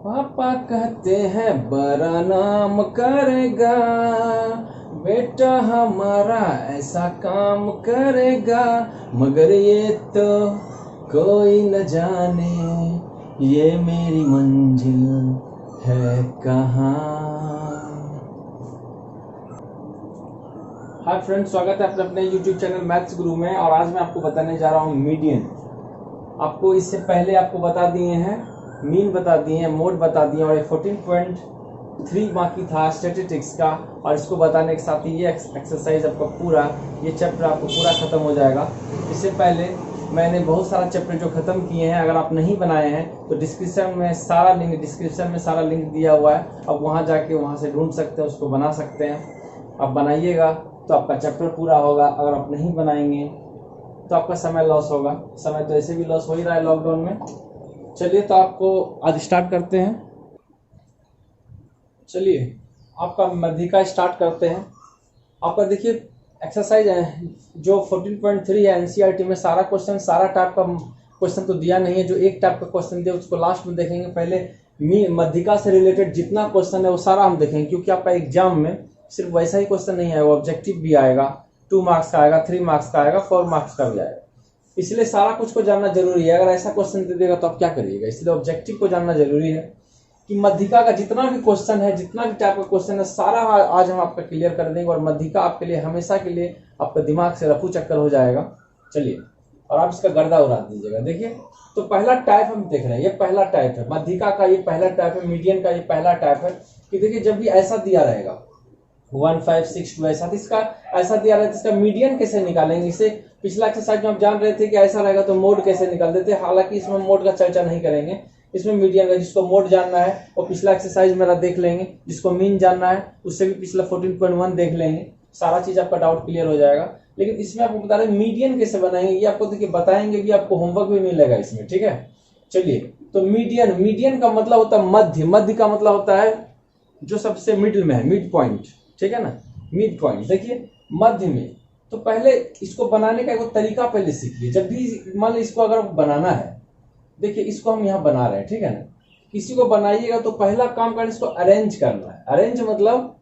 पापा कहते हैं बड़ा नाम करेगा, बेटा हमारा ऐसा काम करेगा, मगर ये तो कोई न जाने ये मेरी मंजिल है कहाँ। हाय फ्रेंड्स, स्वागत है अपने YouTube चैनल मैथ्स गुरु में। और आज मैं आपको बताने जा रहा हूँ मीडियन। आपको इससे पहले आपको बता दिए हैं, मीन बता दिए हैं, मोड बता दिए, और 14.3 बाकी था स्टैटिस्टिक्स का। और इसको बताने के साथ ही ये एक्सरसाइज आपका पूरा, ये चैप्टर आपको पूरा खत्म हो जाएगा। इससे पहले मैंने बहुत सारा चैप्टर जो खत्म किए हैं, अगर आप नहीं बनाए हैं तो डिस्क्रिप्शन में सारा लिंक दिया हुआ है। आप वहाँ जाके वहाँ से ढूंढ सकते हैं, उसको बना सकते हैं। आप बनाइएगा तो आपका चैप्टर पूरा होगा। अगर आप नहीं बनाएंगे तो आपका समय लॉस होगा। समय तो ऐसे भी लॉस हो ही रहा है लॉकडाउन में। चलिए तो आपको आज स्टार्ट करते हैं। चलिए आपका मध्यिका स्टार्ट करते हैं। आपका देखिए एक्सरसाइज है जो 14.3 है एनसीईआरटी में। सारा क्वेश्चन, सारा टाइप का क्वेश्चन तो दिया नहीं है। जो एक टाइप का क्वेश्चन दिया उसको लास्ट में देखेंगे। पहले मध्यिका से रिलेटेड जितना क्वेश्चन है वो सारा हम देखेंगे, क्योंकि आपका एग्जाम में सिर्फ वैसा ही क्वेश्चन नहीं आएगा, ऑब्जेक्टिव भी आएगा, 2 मार्क्स का आएगा, 3 मार्क्स का आएगा, 4 मार्क्स का भी आएगा। इसलिए सारा कुछ को जानना जरूरी है। अगर ऐसा क्वेश्चन दे देगा तो आप क्या करिएगा। इसलिए ऑब्जेक्टिव को जानना जरूरी है कि मध्यिका का जितना भी क्वेश्चन है, जितना भी टाइप का क्वेश्चन है, सारा आज हम आपका क्लियर कर देंगे। और मध्यिका आपके लिए हमेशा के लिए आपका दिमाग से रफू चक्कर हो जाएगा। चलिए और आप इसका गर्दा उड़ा दीजिएगा। देखिए तो पहला टाइप हम देख रहे हैं, ये पहला टाइप है मध्यिका का, ये पहला टाइप है। मीडियन का ये पहला टाइप है कि देखिए जब भी ऐसा दिया रहेगा 1 5 6 2 ऐसा, इसका ऐसा दिया रहता है, इसका मीडियन कैसे निकालेंगे। इसे पिछला एक्सरसाइज में आप जान रहे थे कि ऐसा रहेगा तो मोड कैसे निकाल देते। हालांकि इसमें मोड का चर्चा नहीं करेंगे, इसमें मीडियन का। जिसको मोड जानना है वो पिछला एक्सरसाइज मेरा देख लेंगे, जिसको मीन जानना है उससे भी पिछला 14.1 देख लेंगे। सारा चीज आपका डाउट क्लियर हो जाएगा। लेकिन इसमें आपको बता रहे मीडियन कैसे बनाएंगे, ये आपको देखिए बताएंगे भी, आपको होमवर्क भी मिलेगा इसमें, ठीक है। चलिए तो मीडियन का मतलब होता है मध्य। मध्य का मतलब होता है जो सबसे मिडिल में है, मिड पॉइंट, ठीक है ना, मिड पॉइंट। देखिए मध्य में तो पहले इसको बनाने का एक तरीका पहले सीखिए। जब भी मान लो इसको अगर बनाना है, देखिए इसको हम यहाँ बना रहे हैं, ठीक है ना। किसी को बनाइएगा तो पहला काम करना, इसको अरेंज करना है। अरेंज मतलब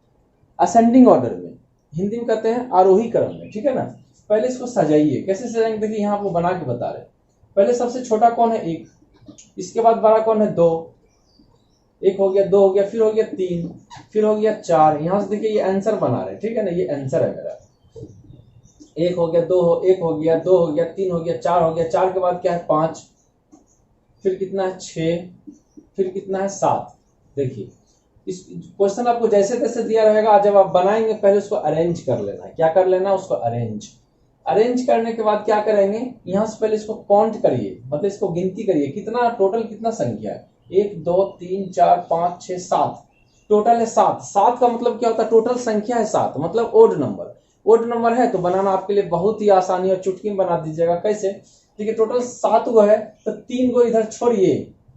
असेंडिंग ऑर्डर में, हिंदी में कहते हैं आरोही क्रम में, ठीक है ना। पहले इसको सजाइए। कैसे सजाएंगे देखिए यहाँ आपको बना के बता रहे। पहले सबसे छोटा कौन है 1, इसके बाद बड़ा कौन है 2, 1 हो गया, 2 हो गया, फिर हो गया 3, फिर हो गया 4। यहां से देखिए ये आंसर बना रहे, ठीक है ना, ये आंसर है मेरा। 1 हो गया, 1 हो गया, 2 हो गया, 3 हो गया, 4 हो गया। 4 के बाद क्या है 5, फिर कितना है 6, फिर कितना है 7। देखिए इस क्वेश्चन आपको जैसे तैसे दिया रहेगा, जब आप बनाएंगे पहले उसको अरेंज कर लेना है। क्या कर लेना, उसको अरेंज करने के बाद क्या करेंगे, यहां से पहले इसको काउंट करिए, मतलब इसको गिनती करिए। कितना टोटल, कितना संख्या है, 1 2 3 4 5 6 7, टोटल है 7। 7 का मतलब क्या होता है, टोटल संख्या है 7, मतलब ओड नंबर। ओड नंबर है तो बनाना आपके लिए बहुत ही आसानी है। चुटकी में बना दीजिएगा। कैसे, देखिए टोटल 7 गो है तो 3 गो इधर छोड़िए,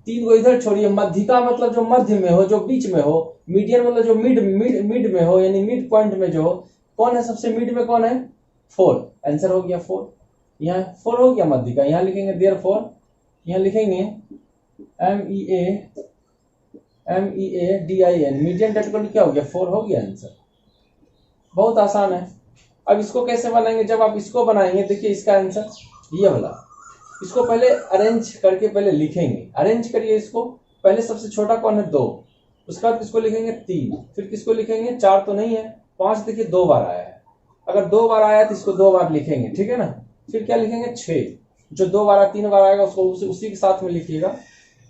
3 गो इधर छोड़िए। मध्यिका मतलब जो मध्य में हो, जो बीच में हो। मीडियन मतलब जो मिड में हो, यानी मिड पॉइंट में जो हो। कौन है सबसे मिड में, कौन है 4। आंसर हो गया 4। यहाँ 4 हो गया मध्यिका। यहाँ लिखेंगे देयरफॉर, यहाँ लिखेंगे MEADIN, मीडियन डेट क्या हो गया 4 हो गया आंसर। बहुत आसान है। अब इसको कैसे बनाएंगे, जब आप इसको बनाएंगे देखिए इसका आंसर ये वाला, इसको पहले अरेंज करके पहले लिखेंगे। अरेंज करिए इसको। पहले सबसे छोटा कौन है 2, उसके बाद किसको लिखेंगे 3, फिर किसको लिखेंगे 4 तो नहीं है, 5 देखिए 2 बार आया है। अगर 2 बार आया तो इसको 2 बार लिखेंगे, ठीक है ना। फिर क्या लिखेंगे 6, जो 2 बार 3 बार आएगा उसको उसी के साथ में लिखिएगा।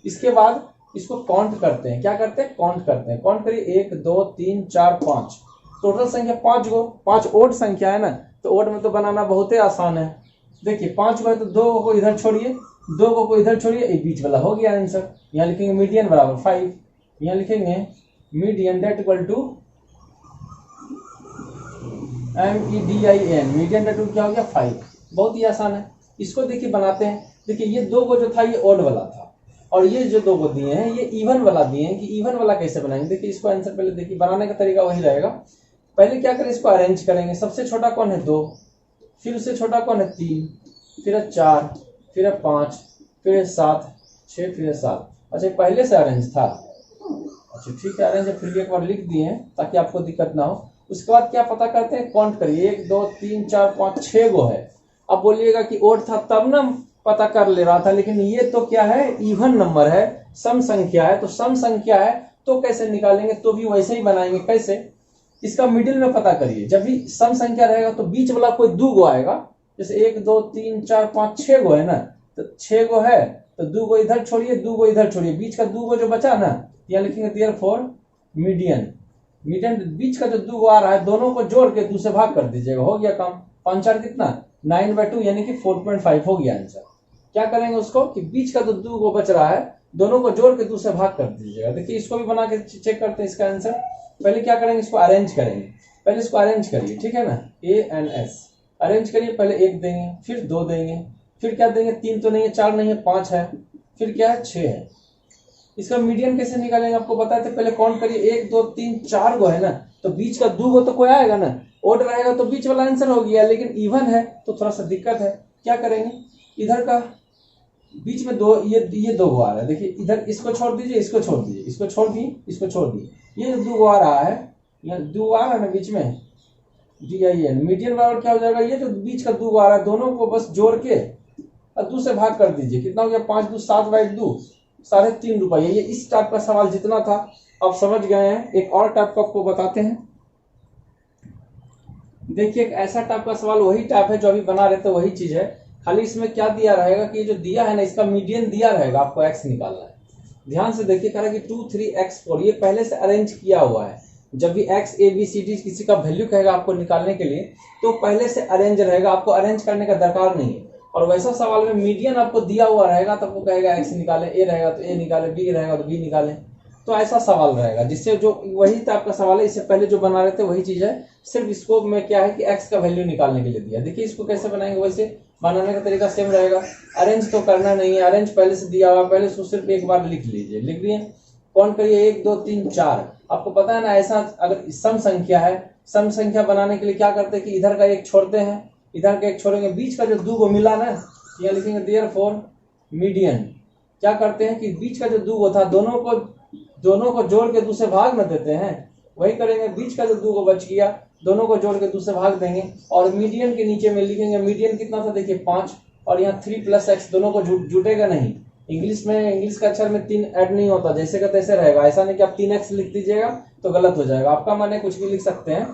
इसके बाद इसको काउंट करते हैं। क्या करते हैं, काउंट करते हैं। काउंट करिए 1 2 3 4 5, टोटल संख्या 5 गो। 5 ओड संख्या है ना, तो ओड में तो बनाना बहुत ही आसान है। देखिए 5 गो है तो 2 को इधर छोड़िए, 2 को इधर छोड़िए, एक बीच वाला हो गया आंसर। यहाँ लिखेंगे मीडियन बराबर 5, यहाँ लिखेंगे median date equal to MEDIN, median date क्या हो गया 5। बहुत ही आसान है। इसको देखिए बनाते हैं। देखिए ये 2 गो जो था ये ओड वाला था, और ये जो 2 गो दिए हैं ये इवन वाला दिए हैं। कि इवन वाला कैसे बनाएंगे, देखिए इसको आंसर पहले देखिए, बनाने का तरीका वही रहेगा। पहले क्या करें, इसको अरेंज करेंगे। सबसे छोटा कौन है 2, फिर उससे छोटा कौन है 3, फिर है 4, फिर है 5, फिर है 7, 6, फिर है 7। अच्छा पहले से अरेंज था, अच्छा ठीक है, अरेंज फिर भी एक बार लिख दिए हैं ताकि आपको दिक्कत ना हो। उसके बाद क्या पता करते हैं, काउंट करिए 1 2 3 4 5 6 गो है। अब बोलिएगा कि ओड था तब ना पता कर ले रहा था, लेकिन ये तो क्या है, इवन नंबर है, सम संख्या है। तो सम संख्या है तो कैसे निकालेंगे, तो भी वैसे ही बनाएंगे। कैसे, इसका मिडिल में पता करिए। जब भी सम संख्या रहेगा तो बीच वाला कोई 2 गो आएगा। जैसे 1 2 3 4 5 6 गो है ना, तो 6 गो है तो 2 गो इधर छोड़िए, 2 गो इधर छोड़िए, बीच का 2 गो जो बचा ना, यहाँ लिखेंगे देयरफॉर मीडियन। मीडियन बीच का जो 2 गो आ रहा है दोनों को जोड़ के 2 से भाग कर दीजिएगा, हो गया काम। 5 4 कितना, 9/2 यानी कि 4.5 हो गया आंसर। क्या करेंगे उसको कि बीच का जो 2 गो बच रहा है दोनों को जोड़ के 2 से भाग कर दीजिएगा। देखिए इसको भी बना के चेक करते हैं इसका आंसर। पहले क्या करेंगे, इसको अरेंज करेंगे। पहले इसको अरेंज करिए, ठीक है ना, ANS अरेंज करिए। पहले 1 देंगे, फिर 2 देंगे, फिर क्या देंगे, 3 तो नहीं है, 4 नहीं है, 5 है, फिर क्या है, 6 है। इसका मीडियन कैसे निकालेंगे आपको बताए थे, पहले काउंट करिए 1 2 3 4 गो है ना, तो बीच का 2 गो तो कोई आएगा ना, ओड रहेगा तो बीच वाला आंसर हो गया। लेकिन इवन है तो थोड़ा सा दिक्कत है। क्या करेंगे, इधर का बीच में 2, ये 2 गो आ रहा है। देखिए इधर इसको छोड़ दीजिए, इसको छोड़ दीजिए, इसको छोड़ दिए, इसको छोड़ दिए, ये 2 गो आ रहा है, यहाँ 2 आ रहा है ना बीच में, DIN। मीडियन बराबर क्या हो जाएगा, ये जो बीच का 2 गो आ रहा है दोनों को बस जोड़ के और 2 से भाग कर दीजिए। कितना हो गया, 5 2 7/2, 3.5 रुपये। ये इस टाइप का सवाल जितना था आप समझ गए हैं। एक और टाइप का आपको बताते हैं। देखिए एक ऐसा टाइप का सवाल, वही टाइप है जो अभी बना रहे थे, वही चीज है, खाली इसमें क्या दिया रहेगा कि जो दिया है ना इसका मीडियन दिया रहेगा, आपको x निकालना है। ध्यान से देखिए, कह रहा है कि 2 3 x 4, ये पहले से अरेंज किया हुआ है। जब भी x a b c d किसी का वैल्यू कहेगा आपको निकालने के लिए तो पहले से अरेंज रहेगा, आपको अरेंज करने का दरकार नहीं है। और वैसा सवाल में मीडियन आपको दिया हुआ रहेगा तब वो कहेगा x निकाले, a रहेगा तो a निकाले, b रहेगा तो b निकाले। तो ऐसा सवाल रहेगा, जिससे जो वही टाइप का सवाल है, इससे पहले जो बना रहे थे वही चीज है, सिर्फ इसको में क्या है कि x का वैल्यू निकालने के लिए दिया। देखिए इसको कैसे बनाएंगे, वैसे बनाने का तरीका सेम रहेगा। अरेंज तो करना नहीं है, अरेंज पहले से दिया हुआ, पहले इसको सिर्फ एक बार लिख लीजिए। लिख दिए, कौन करिए 1 2 3 4। आपको पता है ना, ऐसा अगर सम संख्या है, सम संख्या बनाने के लिए क्या करते हैं कि इधर का एक छोड़ते हैं, इधर का एक छोड़ेंगे, बीच का जो 2 गो मिला ना, यहाँ लिखेंगे देयरफॉर मीडियन। क्या करते हैं कि बीच का जो 2 गो था दोनों को जोड़ के 2 से भाग में देते हैं, वही करेंगे। बीच का जो 2 गो बच गया दोनों को जोड़ के 2 से भाग देंगे और मीडियन के नीचे में लिखेंगे, मीडियन कितना था देखिए 5, और यहाँ 3 + x, दोनों को जुटेगा नहीं। इंग्लिश के अक्षर में 3 ऐड नहीं होता, जैसे का तैसे रहेगा। ऐसा नहीं कि आप 3x लिख दीजिएगा तो गलत हो जाएगा, आपका मन है कुछ भी लिख सकते हैं।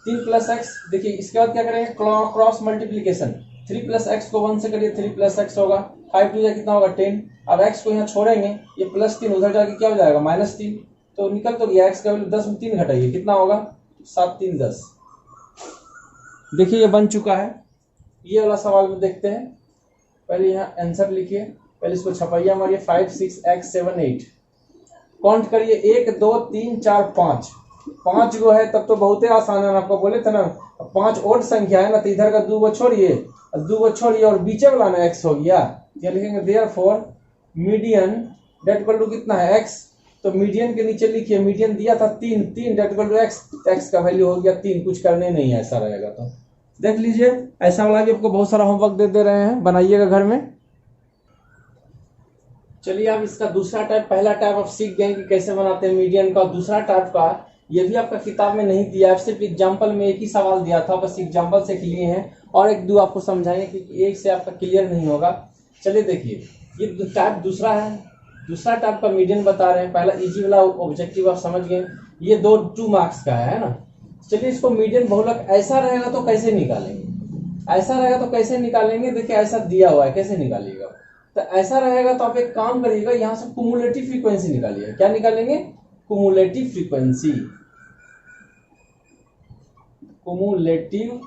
3 + x, देखिए इसके बाद क्या करेंगे, क्रॉस मल्टीप्लीकेशन। 3 + x को 1 से करिए, 3 + x होगा, 5 2 कितना होगा 10। अब x को यहाँ छोड़ेंगे, ये +3 उधर जाके क्या हो जाएगा -3, तो निकल तो गया। x का वैल्यू 10 में 3 घटाइए, कितना होगा 7 3 10। देखिए ये बन चुका है। ये वाला सवाल में देखते हैं, पहले यहाँ आंसर लिखिए, पहले इसको छपैया मारिए, 5 6 x 7 8। काउंट करिए 1 2 3 4 5, 5 गो है तब तो बहुत ही आसान है। आपको बोले थे ना 5 ओड संख्या है ना, तो इधर का 2 गो छोड़िए, 2 गो छोड़िए और बीचे वाला ना x हो गया। ये लिखेंगे therefore median date equal to कितना है x, तो मीडियन के नीचे लिखिए, मीडियन दिया था 3 3 डेट इक्वल टू x का वैल्यू हो गया 3। कुछ करने नहीं है, ऐसा रहेगा। तो देख लीजिए, ऐसा वाला भी आपको बहुत सारा होमवर्क दे रहे हैं, बनाइएगा घर में। चलिए अब इसका दूसरा टाइप, पहला टाइप आप सीख गए कि कैसे बनाते हैं मीडियन का। दूसरा टाइप का ये भी आपका किताब में नहीं दिया है, सिर्फ एग्जाम्पल में एक ही सवाल दिया था, बस एग्जाम्पल से लिए हैं और 1 2 आपको समझाएंगे क्योंकि एक से आपका क्लियर नहीं होगा। चलिए देखिए, ये टाइप दूसरा है, दूसरा टाइप का मीडियन बता रहे हैं। पहला इजी वाला ऑब्जेक्टिव आप समझ गए, ये 2 मार्क्स का है ना। चलिए इसको मीडियन बहुलक ऐसा रहेगा तो कैसे निकालेंगे, ऐसा रहेगा तो कैसे निकालेंगे। देखिए ऐसा दिया हुआ है, कैसे निकालिएगा, तो ऐसा रहेगा तो आप एक काम करिएगा, यहां से कुमुलेटिव फ्रीक्वेंसी निकालिएगा। क्या निकालेंगे, cumulative frequency, cumulative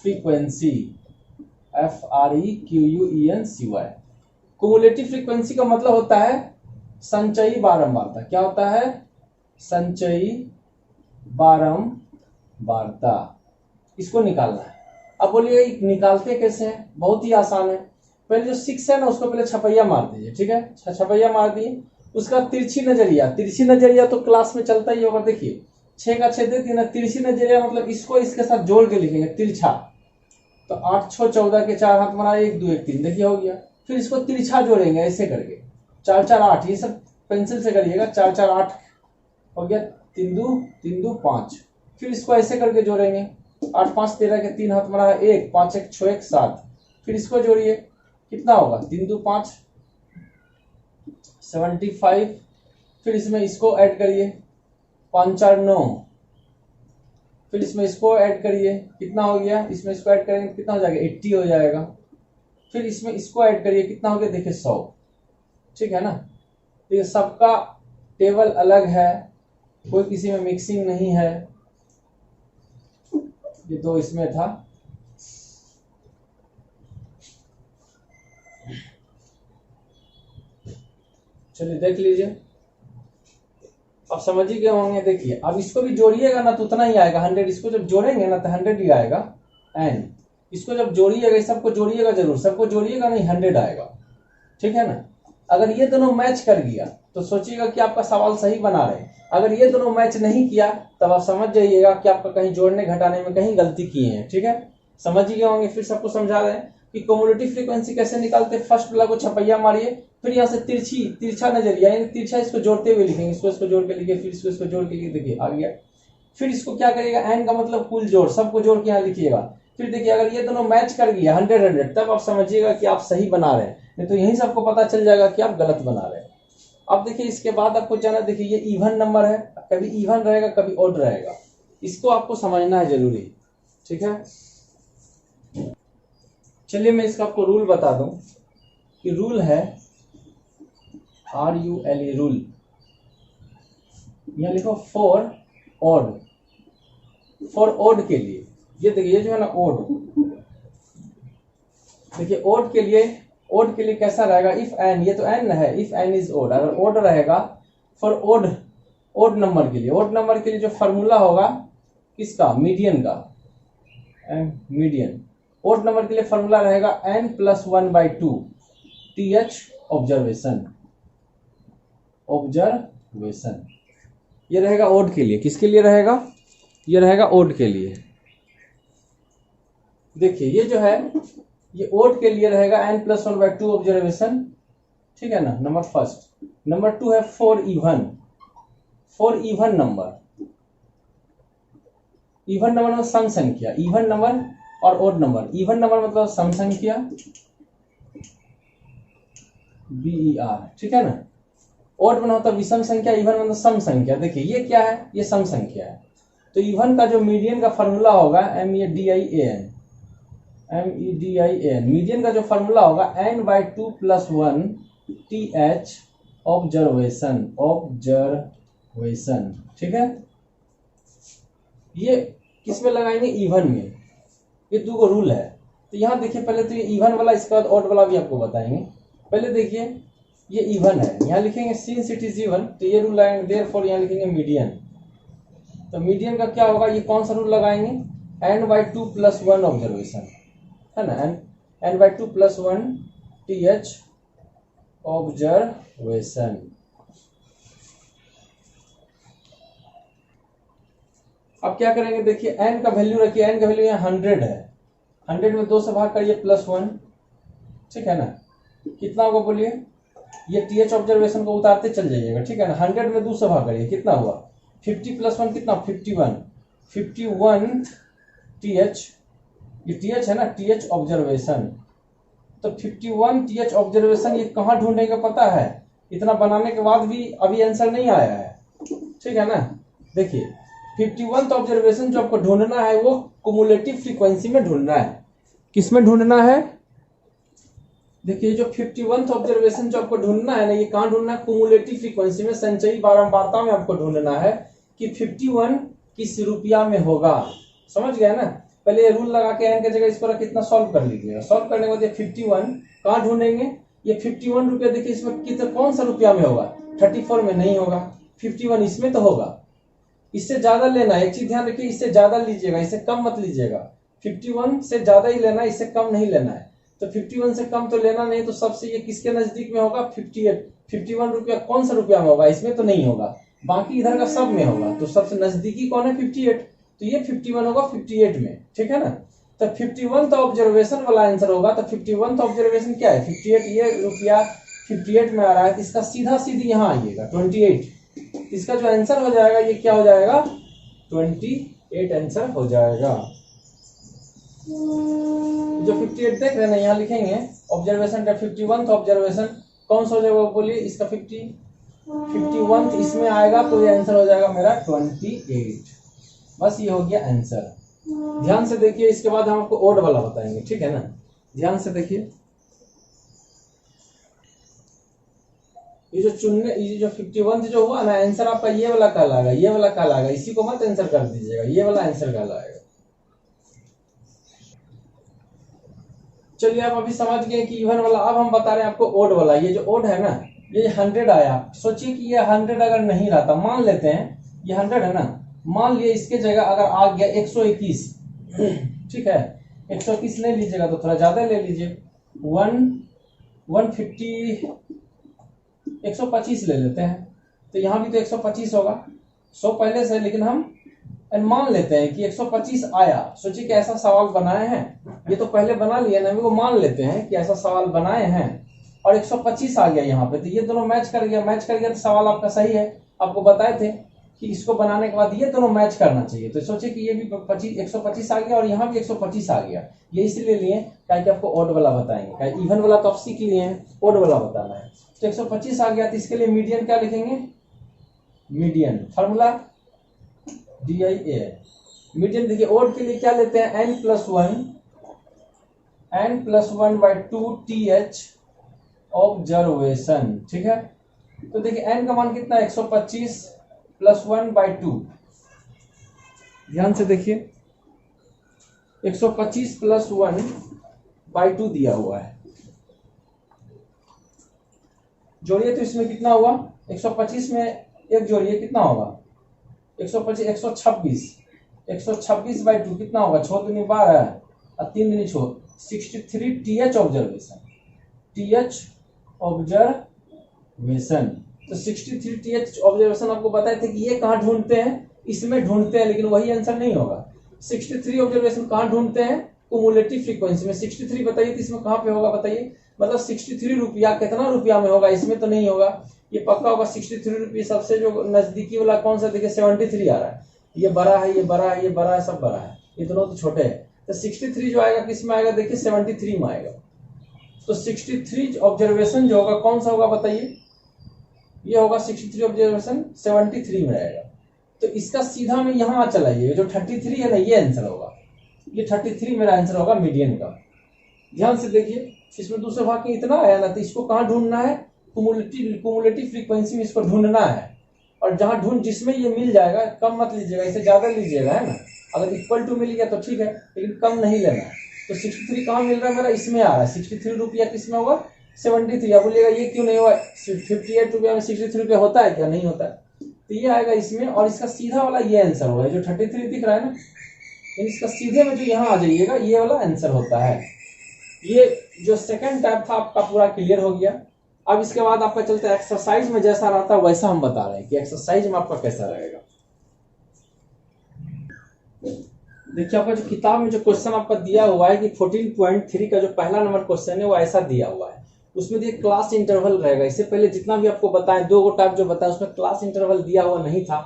frequency FREQUENCY। Cumulative frequency का मतलब होता है संचयी बारंबारता। क्या होता है, संचयी बारंबारता, इसको निकालना है। अब बोलिए निकालते कैसे हैं, बहुत ही आसान है। पहले जो 6 है ना उसको पहले छपैया मार दीजिए, ठीक है, छपैया मार दिए। उसका तिरछी नजरिया तो क्लास में चलता ही होगा। देखिए 6 का 6 दे दिए ना, तिरछी नजरिया मतलब इसको इसके साथ जोड़ के लिखेंगे तिरछा, तो 8 6 14 के 4 हाथ मारा, 1 2 1 3, देखिए हो गया। फिर इसको तिरछा जोड़ेंगे ऐसे करके, 4 4 8, ये सब पेंसिल से करिएगा, 4 4 8 हो गया, 3 2 5। फिर इसको ऐसे करके जोड़ेंगे, 8 5 13 के 3 हाथ मरा है 1, 5 1 6 1 7। फिर इसको जोड़िए, कितना होगा, 3 2 5 75। फिर इसमें इसको ऐड करिए, 5 4 9। फिर इसमें इसको ऐड करिए, कितना हो गया, इसमें इसको ऐड करेंगे कितना हो जाएगा, 80 हो जाएगा। फिर इसमें इसको ऐड करिए, कितना हो गया, देखिए 100। ठीक है ना। तो ये सबका टेबल अलग है, कोई किसी में मिक्सिंग नहीं है। ये तो इसमें था। चलिए देख लीजिए, अब समझ ही गए होंगे। देखिए अब इसको भी जोड़िएगा ना तो उतना ही आएगा 100। इसको जब जोड़ेंगे ना तो 100 ही आएगा। एंड इसको जब जोड़िएगा, सबको जोड़िएगा जरूर, सबको जोड़िएगा नहीं, 100 आएगा। ठीक है ना। अगर ये दोनों मैच कर गया तो सोचिएगा कि आपका सवाल सही बना रहे। अगर ये दोनों मैच नहीं किया तब आप समझ जाइएगा कि आपका कहीं जोड़ने घटाने में कहीं गलती किए हैं। ठीक है, समझ ही गए होंगे। फिर सबको समझा रहे हैं कि क्युमुलेटिव फ्रीक्वेंसी कैसे निकालते हैं। फर्स्ट वाला को छपैया मारिए, फिर यहाँ से तिरछा नजरिया, यानी तिरछा इसको जोड़ते हुए लिखेंगे, इसको जोड़ के लिखिए, फिर इसको जोड़ के लिखिए, देखिए आ गया। फिर इसको क्या करिएगा, एन का मतलब कुल जोड़, सबको जोड़ के यहाँ लिखिएगा। फिर देखिए अगर ये दोनों मैच कर गया 100 तब आप समझिएगा कि आप सही बना रहे हैं, नहीं तो यही सबको पता चल जाएगा कि आप गलत बना रहे हैं। अब देखिए इसके बाद आपको जाना, देखिए ये इवन नंबर है, कभी इवन रहेगा कभी ऑड रहेगा, इसको आपको समझना है जरूरी। ठीक है, चलिए मैं इसका आपको रूल बता दूं कि रूल है RULE रूल। यहां लिखो फॉर ऑड के लिए। ये देखिए ये जो है ना ऑड, देखिए ऑड के लिए कैसा रहेगा, इफ एन, ये तो एन है, इफ एन इज ऑड, अगर ऑड रहेगा फॉर ऑड नंबर के लिए जो फॉर्मूला होगा किसका, मीडियन का, मीडियन। ऑड नंबर के लिए फॉर्मूला रहेगा n+1/2 TH ऑब्जर्वेशन। ये रहेगा ऑड के लिए। किसके लिए रहेगा, ये रहेगा ऑड के लिए। देखिए ये जो है ये ऑड के लिए रहेगा n+1/2 ऑब्जर्वेशन। ठीक है ना, नंबर फर्स्ट। नंबर 2 है for even number. Even number मतलब सम संख्या, इवन नंबर और ऑड नंबर। इवन नंबर मतलब सम संख्या, BER। ठीक है ना। ऑड बना होता विषम संख्या, इवन मतलब सम संख्या। देखिए ये क्या है, ये सम संख्या है। तो इवन का जो मीडियन का फॉर्मूला होगा MEDIAN, मीडियन का जो फॉर्मूला होगा n/2 + 1 TH ऑब्जर्वेशन। ठीक है, ये किस में लगाएंगे, इवन में। ये दो को रूल है। तो यहाँ देखिए पहले तो ये इवन वाला, इसके बाद ऑड वाला भी आपको बताएंगे। पहले देखिए ये इवन है, यहाँ लिखेंगे सिंस इट इज इवन, तो ये रूल लगाएंगे, देयरफॉर यहाँ लिखेंगे मीडियन। तो मीडियन का क्या होगा, ये कौन सा रूल लगाएंगे, n/2 + 1 ऑब्जर्वेशन, है ना, n/2 + 1 TH ऑब्जर्वेशन। अब क्या करेंगे, देखिए n का वैल्यू रखिए, n का वैल्यू यहाँ 100 है, 100 में 2 से भाग करिए +1। ठीक है ना, कितना होगा बोलिए, ये TH ऑब्जर्वेशन को उतारते चल जाइएगा। ठीक है ना, 100 में 2 से भाग करिए, कितना हुआ, 50 + 1 कितना, 51 TH, ये TH है ना, TH ऑब्जर्वेशन। तो 51 TH ऑब्जर्वेशन ये कहाँ ढूंढेगा पता है, इतना बनाने के बाद भी अभी आंसर नहीं आया है। ठीक है ना, देखिए 51 ऑब्जर्वेशन जो आपको ढूंढना है वो क्युमुलेटिव फ्रीक्वेंसी में ढूंढना है। किस में ढूंढना है, देखिए जो 51 ऑब्जर्वेशन जो आपको ढूंढना है ना, ये कहाँ ढूंढना है, क्युमुलेटिव फ्रीक्वेंसी में, संचयी बारंबारता में आपको ढूंढना है कि 51 किस रुपया में होगा। समझ गया ना। पहले ये रूल लगा के n की जगह इसको कितना सॉल्व कर लीजिएगा। सॉल्व करने के बाद ये 51 कहाँ ढूंढेंगे, ये 51 रुपया, देखिए इसमें कितना, कौन सा रुपया में होगा, 34 में नहीं होगा, 51 इसमें तो होगा। इससे ज्यादा लेना है, एक चीज ध्यान रखिए, इससे ज्यादा लीजिएगा, इससे कम मत लीजिएगा। 51 से ज्यादा ही लेना है, इससे कम नहीं लेना है। तो 51 से कम तो लेना नहीं, तो सबसे ये किसके नजदीक में होगा, 58। 51 रुपया कौन सा रुपया में होगा, इसमें तो नहीं होगा, बाकी इधर का सब में होगा। तो सबसे नजदीकी कौन है, 58। तो ये 51 होगा 58 में। ठीक है ना। तो 51 तो ऑब्जर्वेशन वाला आंसर होगा। तो 51 तो ऑब्जर्वेशन क्या है, 58। ये रुपया 58 में आ रहा है, तो इसका सीधा सीधी यहाँ आइएगा 28। इसका जो आंसर हो जाएगा ये क्या हो जाएगा, 28 आंसर हो जाएगा। जो 58 देख रहे हैं ना, यहाँ लिखेंगे ऑब्जर्वेशन का 51 ऑब्जर्वेशन कौन सा हो जाएगा बोलिए, इसका 51 इसमें आएगा, तो ये आंसर हो जाएगा मेरा 28। बस ये हो गया आंसर। ध्यान से देखिए, इसके बाद हम आपको ओड वाला बताएंगे, ठीक है ना। ध्यान से देखिए, ये जो 51 जो हुआ ना, आंसर आपका ये वाला कहलाएगा, ये वाला कहलाएगा, इसी को मत आंसर कर दीजिएगा, ये वाला आंसर कहलाएगा। चलिए आप अभी समझ गए कि इवन वाला। अब हम बता रहे हैं आपको ओड वाला। ये जो ओड है ना, ये 100 आया, सोचिए कि ये 100 अगर नहीं रहता, मान लेते हैं ये 100 है ना, मान लिए इसके जगह अगर आ गया 121, ठीक है, 121 ले लीजिएगा तो थोड़ा ज्यादा ले लीजिए, 150 125 ले लेते हैं, तो यहाँ भी तो 125 होगा 100 पहले से, लेकिन हम मान लेते हैं कि 125 आया। सोचिए कि ऐसा सवाल बनाए हैं, ये तो पहले बना लिया ना, वो मान लेते हैं कि ऐसा सवाल बनाए हैं और 125 आ गया यहाँ पे, तो ये दोनों मैच कर गया, मैच कर गया तो सवाल आपका सही है। आपको बताए थे कि इसको बनाने के बाद ये दोनों मैच करना चाहिए, तो सोचिए कि ये भी 125 आ गया और यहाँ भी 125 आ गया। ये इसलिए लिए ताकि आपको ओड वाला बताएंगे, इवन वाला तो आप सीख लिए हैं, ओड वाला बताना है। तो 125 आ गया, तो इसके लिए मीडियन क्या लिखेंगे, मीडियन फॉर्मूला DIA। मीडियन देखिए, ओड के लिए क्या लेते हैं, n+1/2 TH ऑब्जर्वेशन, ठीक है। तो देखिए n का मान कितना है, 125 + 1/2। ध्यान से देखिए, 125 + 1/2 दिया हुआ है, जोड़िए तो इसमें कितना हुआ, 125 में एक जोड़िए कितना होगा, 125 126/2 कितना होगा, 6 दूनी 12 और 3 दूनी 6, 63 TH ऑब्जर्वेशन, TH ऑब्जर्वेशन। तो 63 TH ऑब्जर्वेशन आपको बताए थे कि ये कहाँ ढूंढते हैं, इसमें ढूंढते हैं, लेकिन वही आंसर नहीं होगा। 63 ऑब्जर्वेशन कहाँ ढूंढते हैं, कुमुलेटिव फ्रीक्वेंसी में। 63 बताइए तो इसमें कहाँ पे होगा बताइए, मतलब 63 रुपया कितना रुपया में होगा, इसमें तो नहीं होगा, ये पक्का होगा 63 रुपये। सबसे जो नजदीकी वाला कौन सा, देखिए 73 आ रहा है, ये बड़ा है, ये बड़ा है, ये बड़ा है, सब बड़ा है, ये दोनों तो छोटे हैं। तो 63 जो आएगा किस में आएगा, देखिए 73 में आएगा। तो 63 ऑब्जर्वेशन जो होगा कौन सा होगा बताइए, ये होगा 63 ऑब्जर्वेशन 73 में रहेगा। तो इसका सीधा में यहाँ चलाइए, जो 33 है ना, ये आंसर होगा, ये 33 मेरा आंसर होगा मीडियन का। ध्यान से देखिए, इसमें दूसरे भाग में इतना आया ना, तो इसको कहाँ ढूंढना है, कुमुलेटिव फ्रीक्वेंसी में इसको ढूंढना है। और जहां जिसमें ये मिल जाएगा, कम मत लीजिएगा, इसे ज्यादा लीजिएगा, है ना। अगर इक्वल टू मिल गया तो ठीक है, लेकिन कम नहीं लेना है। तो 63 कहाँ मिल रहा है मेरा, इसमें आ रहा है, 63 रुपया किसमें होगा, 73। अब बोलिएगा ये क्यों नहीं हुआ, 58 रुपया में 63 रुपया होता है क्या, नहीं होता है, तो ये आएगा इसमें। और इसका सीधा वाला ये आंसर होगा, जो 33 दिख रहा है ना, इसका सीधे में जो यहाँ आ जाइएगा, ये वाला आंसर होता है। ये जो सेकंड टाइप था आपका पूरा क्लियर हो गया। अब इसके बाद आपका चलता है एक्सरसाइज में, जैसा रहता है वैसा हम बता रहे हैं कि एक्सरसाइज में आपका कैसा रहेगा। देखिए, आपका जो किताब में जो क्वेश्चन आपका दिया हुआ है कि 14.3 का जो पहला नंबर क्वेश्चन है वो ऐसा दिया हुआ है। उसमें देखिए क्लास इंटरवल रहेगा। इससे पहले जितना भी आपको बताएं, 2 टाइप जो बताया उसमें क्लास इंटरवल दिया हुआ नहीं था।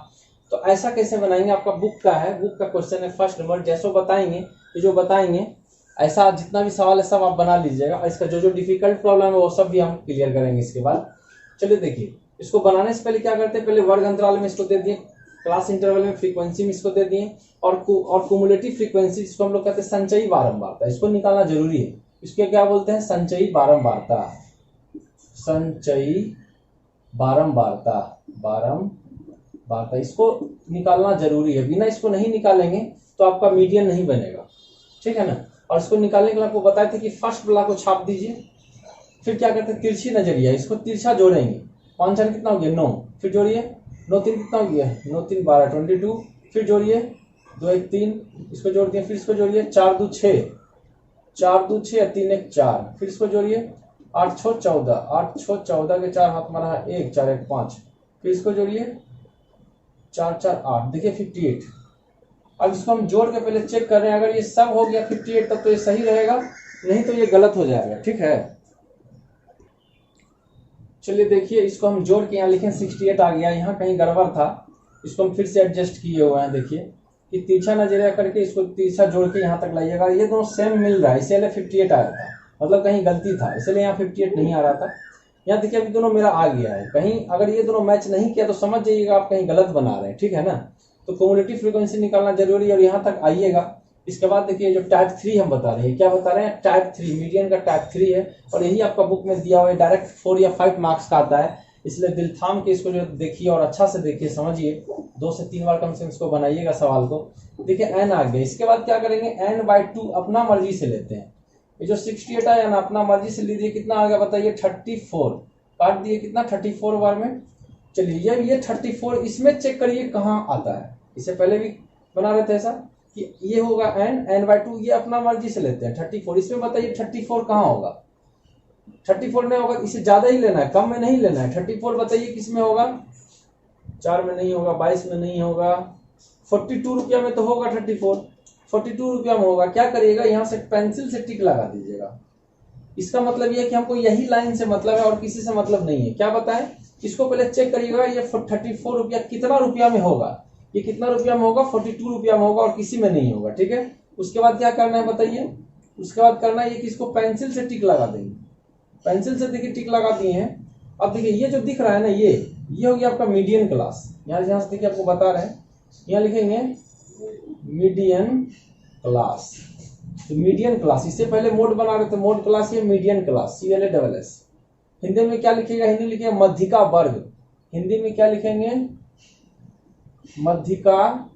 तो ऐसा कैसे बनाएंगे, आपका बुक का है, बुक का क्वेश्चन है फर्स्ट नंबर, जैसे बताएंगे तो जो बताएंगे ऐसा जितना भी सवाल है सब आप बना लीजिएगा। और इसका जो डिफिकल्ट प्रॉब्लम है वो सब भी हम क्लियर करेंगे इसके बाद। चलिए देखिए, इसको बनाने से पहले क्या करते हैं, पहले वर्ग अंतराल में इसको दे दिए, क्लास इंटरवल में फ्रीक्वेंसी में इसको दे दिए, और कुमुलेटिव फ्रीक्वेंसी जिसको हम लोग कहते हैं संचयी बारंबारता, इसको निकालना जरूरी है। इसके क्या बोलते हैं, संचयी बारंबारता, संचयी बारंबारता, इसको निकालना जरूरी है। बिना इसको नहीं निकालेंगे तो आपका मीडियन नहीं बनेगा, ठीक है ना। और इसको निकालने के लिए आपको बताए थे कि फर्स्ट वाला को छाप दीजिए, फिर क्या करते हैं, तिरछी नजरिया, इसको तिरछा जोड़ेंगे, 5 4 कितना हो गया 9, फिर जोड़िए 9 3 कितना हो गया, 9 3 12 22, फिर जोड़िए 2 1 3, इसको जोड़ दिए, फिर इसको जोड़िए 4 2 6, 4 2 6 3 1 4, फिर इसको जोड़िए 8 6 14, 8 6 14 के 4 हाथ मारा है 1 4 1 5, फिर इसको जोड़िए 4 4 8, देखिए 58। अब इसको हम जोड़ के पहले चेक कर रहे हैं, अगर ये सब हो गया 58 तब तो ये सही रहेगा, नहीं तो ये गलत हो जाएगा, ठीक है। चलिए देखिए, इसको हम जोड़ के यहाँ लिखें 68 आ गया, यहाँ कहीं गड़बड़ था, इसको हम फिर से एडजस्ट किए हुए हैं। देखिए कि तिरछा नजरिया करके इसको तिरछा जोड़ के यहाँ तक लाइएगा, ये दोनों सेम मिल रहा है, इसलिए 58 आया था, मतलब कहीं गलती था, इसलिए यहाँ 58 नहीं आ रहा था। यहाँ देखिए अभी दोनों मेरा आ गया है, कहीं अगर ये दोनों मैच नहीं किया तो समझ जाइएगा आप कहीं गलत बना रहे हैं, ठीक है ना। तो क्यूमुलेटिव फ्रीक्वेंसी निकालना जरूरी है, और यहाँ तक आइएगा। इसके बाद देखिए जो टाइप 3 हम बता रहे हैं, क्या बता रहे हैं, टाइप 3 मीडियन का टाइप 3 है, और यही आपका बुक में दिया हुआ है, डायरेक्ट 4 या 5 मार्क्स का आता है, इसलिए दिल थाम के इसको जो देखिए और अच्छा से देखिए, समझिए, 2 से 3 बार कम से कम इसको बनाइएगा सवाल को। देखिए n आ गया, इसके बाद क्या करेंगे, n/2 अपना मर्जी से लेते हैं, ये जो 68 आया ना अपना मर्जी से लीजिए, कितना आ गया बताइए, 34, काट दिए कितना, 34 बार में। चलिए ये 34, इसमें चेक करिए कहाँ आता है, इससे पहले भी बना रहे थे ऐसा कि ये होगा n/2, ये अपना मर्जी से लेते हैं 34, इसमें बताइए 34 कहाँ होगा, 34 नहीं होगा, इसे ज्यादा ही लेना है, कम में नहीं लेना है। 34 बताइए किस में होगा, 4 में नहीं होगा, 22 में नहीं होगा, 42 रुपया में तो होगा 34, 42 रुपया में होगा। क्या करिएगा, यहाँ से पेंसिल से टिक लगा दीजिएगा, इसका मतलब ये है कि हमको यही लाइन से मतलब है और किसी से मतलब नहीं है। क्या बताएं, इसको पहले चेक करिएगा, ये 34 रुपया कितना रुपया में होगा, ये कितना रुपया में होगा, 42 रुपया में होगा, और किसी में नहीं होगा, ठीक है। उसके बाद क्या करना है बताइए, उसके बाद करना है कि इसको पेंसिल से टिक लगा देंगे, पेंसिल से देखिए टिक लगा दिए हैं। अब देखिए ये जो दिख रहा है ना, ये हो गया आपका मीडियन क्लास, यहाँ से देखिए आपको बता रहे हैं, यहाँ लिखेंगे मीडियन क्लास, तो मीडियन क्लास, इससे पहले मोड बना रहे थे, मोड क्लास, ये मीडियन क्लास, CLASS। हिंदी में क्या लिखेगा, हिंदी लिखेगा मध्यिका वर्ग, हिंदी में क्या लिखेंगे, मध्यिका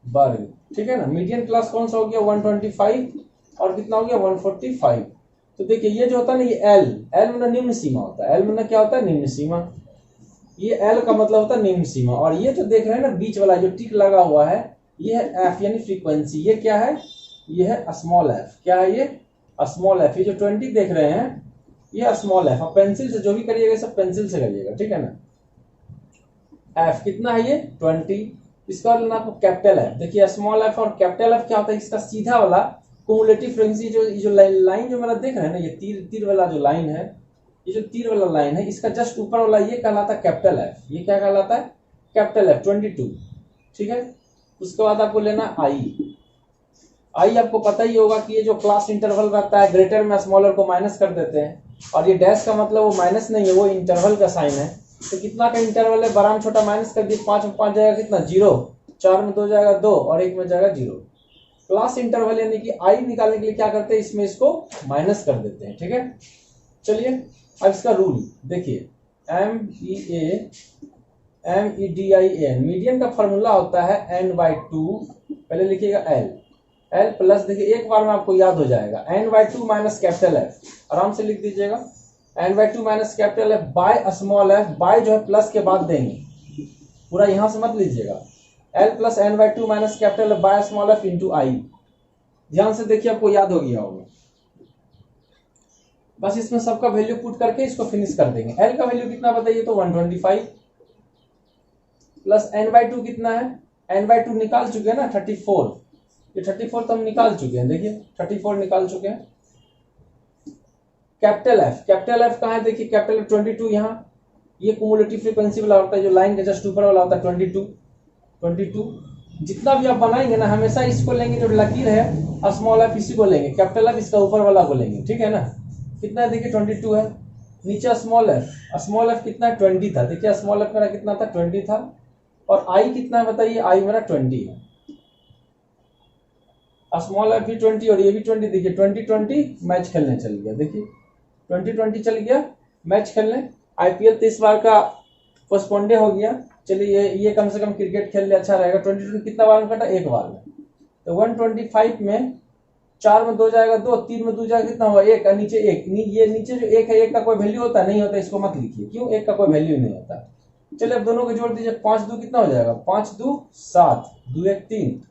वर्ग, ठीक है ना। मीडियन क्लास कौन सा हो गया, 125, और कितना हो गया 145। तो देखिए ये जो होता है ना, ये एल में निम्न सीमा होता है, एल में क्या होता है, निम्न सीमा, ये एल का मतलब होता है निम्न सीमा। और ये जो देख रहे हैं ना बीच वाला जो टिक लगा हुआ है, ये है एफ यानी फ्रीक्वेंसी, ये क्या है, ये है स्मॉल एफ, क्या है ये, स्मॉल एफ। ये जो 20 देख रहे हैं ये स्मॉल एफ, आप पेंसिल से जो भी करिएगा सब पेंसिल से करिएगा, ठीक है ना। एफ कितना है ये 20, इसका बाद लेना आपको कैपिटल एफ। देखिए स्मॉल एफ और कैपिटल एफ क्या होता है, इसका सीधा वाला क्यूमुलेटिव फ्रीक्वेंसी जो लाइन जो मेरा देख रहे हैं ना, ये तीर वाला जो लाइन है, ये जो तीर वाला लाइन है, इसका जस्ट ऊपर वाला ये कहलाता है कैपिटल एफ, ये क्या कहलाता है, कैपिटल एफ 22, ठीक है। उसके बाद आपको लेना आई आपको पता ही होगा कि ये जो क्लास इंटरवल रहता है, ग्रेटर में स्मॉलर को माइनस कर देते हैं, और ये डैश का मतलब वो माइनस नहीं है, वो इंटरवल का साइन है। तो कितना का इंटरवल है, बड़ा में छोटा माइनस कर दिए, 5 में 5 जाएगा कितना 0, 4 में 2 जाएगा 2, और 1 में जाएगा 0। क्लास इंटरवल यानी कि आई निकालने के लिए क्या करते हैं, इसमें इसको माइनस कर देते हैं, ठीक है। चलिए अब इसका रूल देखिए, MEDIAN, मीडियन का फॉर्मूला होता है n/2, पहले लिखिएगा L प्लस, देखिए एक बार में आपको याद हो जाएगा, n/2 माइनस कैपिटल एफ, आराम से लिख दीजिएगा, n/2 minus capital F by small F, by जो है प्लस के बाद देंगे, पूरा यहां से मत लीजिएगा, L plus n/2 minus capital F by small F into I. ध्यान से देखिए आपको याद हो गया होगा। बस इसमें सबका वैल्यू पुट करके इसको फिनिश कर देंगे। L का वैल्यू कितना बताइए, तो 125 प्लस n/2 कितना है, n/2 निकाल चुके हैं ना 34, ये 34 तो हम निकाल चुके हैं, देखिए 34 निकाल चुके हैं। कैपिटल एफ कहाँ है, देखिए कैपिटल एफ 22, यहाँ ये क्यूमुलेटिव फ्रीक्वेंसी वाला होता है, जो लाइन के जस्ट ऊपर वाला होता है 22। जितना भी आप बनाएंगे ना, हमेशा इसको लेंगे, जो लकीर है स्मॉल एफ इसी को लेंगे, कैपिटल एफ इसका ऊपर वाला को लेंगे, ठीक है ना। कितना है देखिए 22 है, नीचे स्मॉल एफ कितना है 20 था, देखिए स्मॉल एफ मेरा कितना था 20 था, और आई कितना है बताइए, आई मेरा 20 है, स्मॉल एफ भी 20 और ये भी 20, देखिए 20 मैच खेलने चल गया, देखिए 20 चल गया मैच खेलने। IPL 30 बार का पोस्टपोंडे हो गया, चलिए ये कम से कम क्रिकेट खेल ले अच्छा रहेगा। 20 कितना बार में कटा, एक बार में, तो 125 में 4 में 2 जाएगा 2, 3 में 2 जाएगा कितना हुआ 1, और नीचे 1, ये नीचे जो 1 है, 1 का कोई वैल्यू होता नहीं होता, इसको मत लिखिए, क्यों, 1 का कोई वैल्यू नहीं होता। चलिए अब दोनों को जोड़ दीजिए, 5 2 कितना हो जाएगा, 5 2 7, 2 1 3,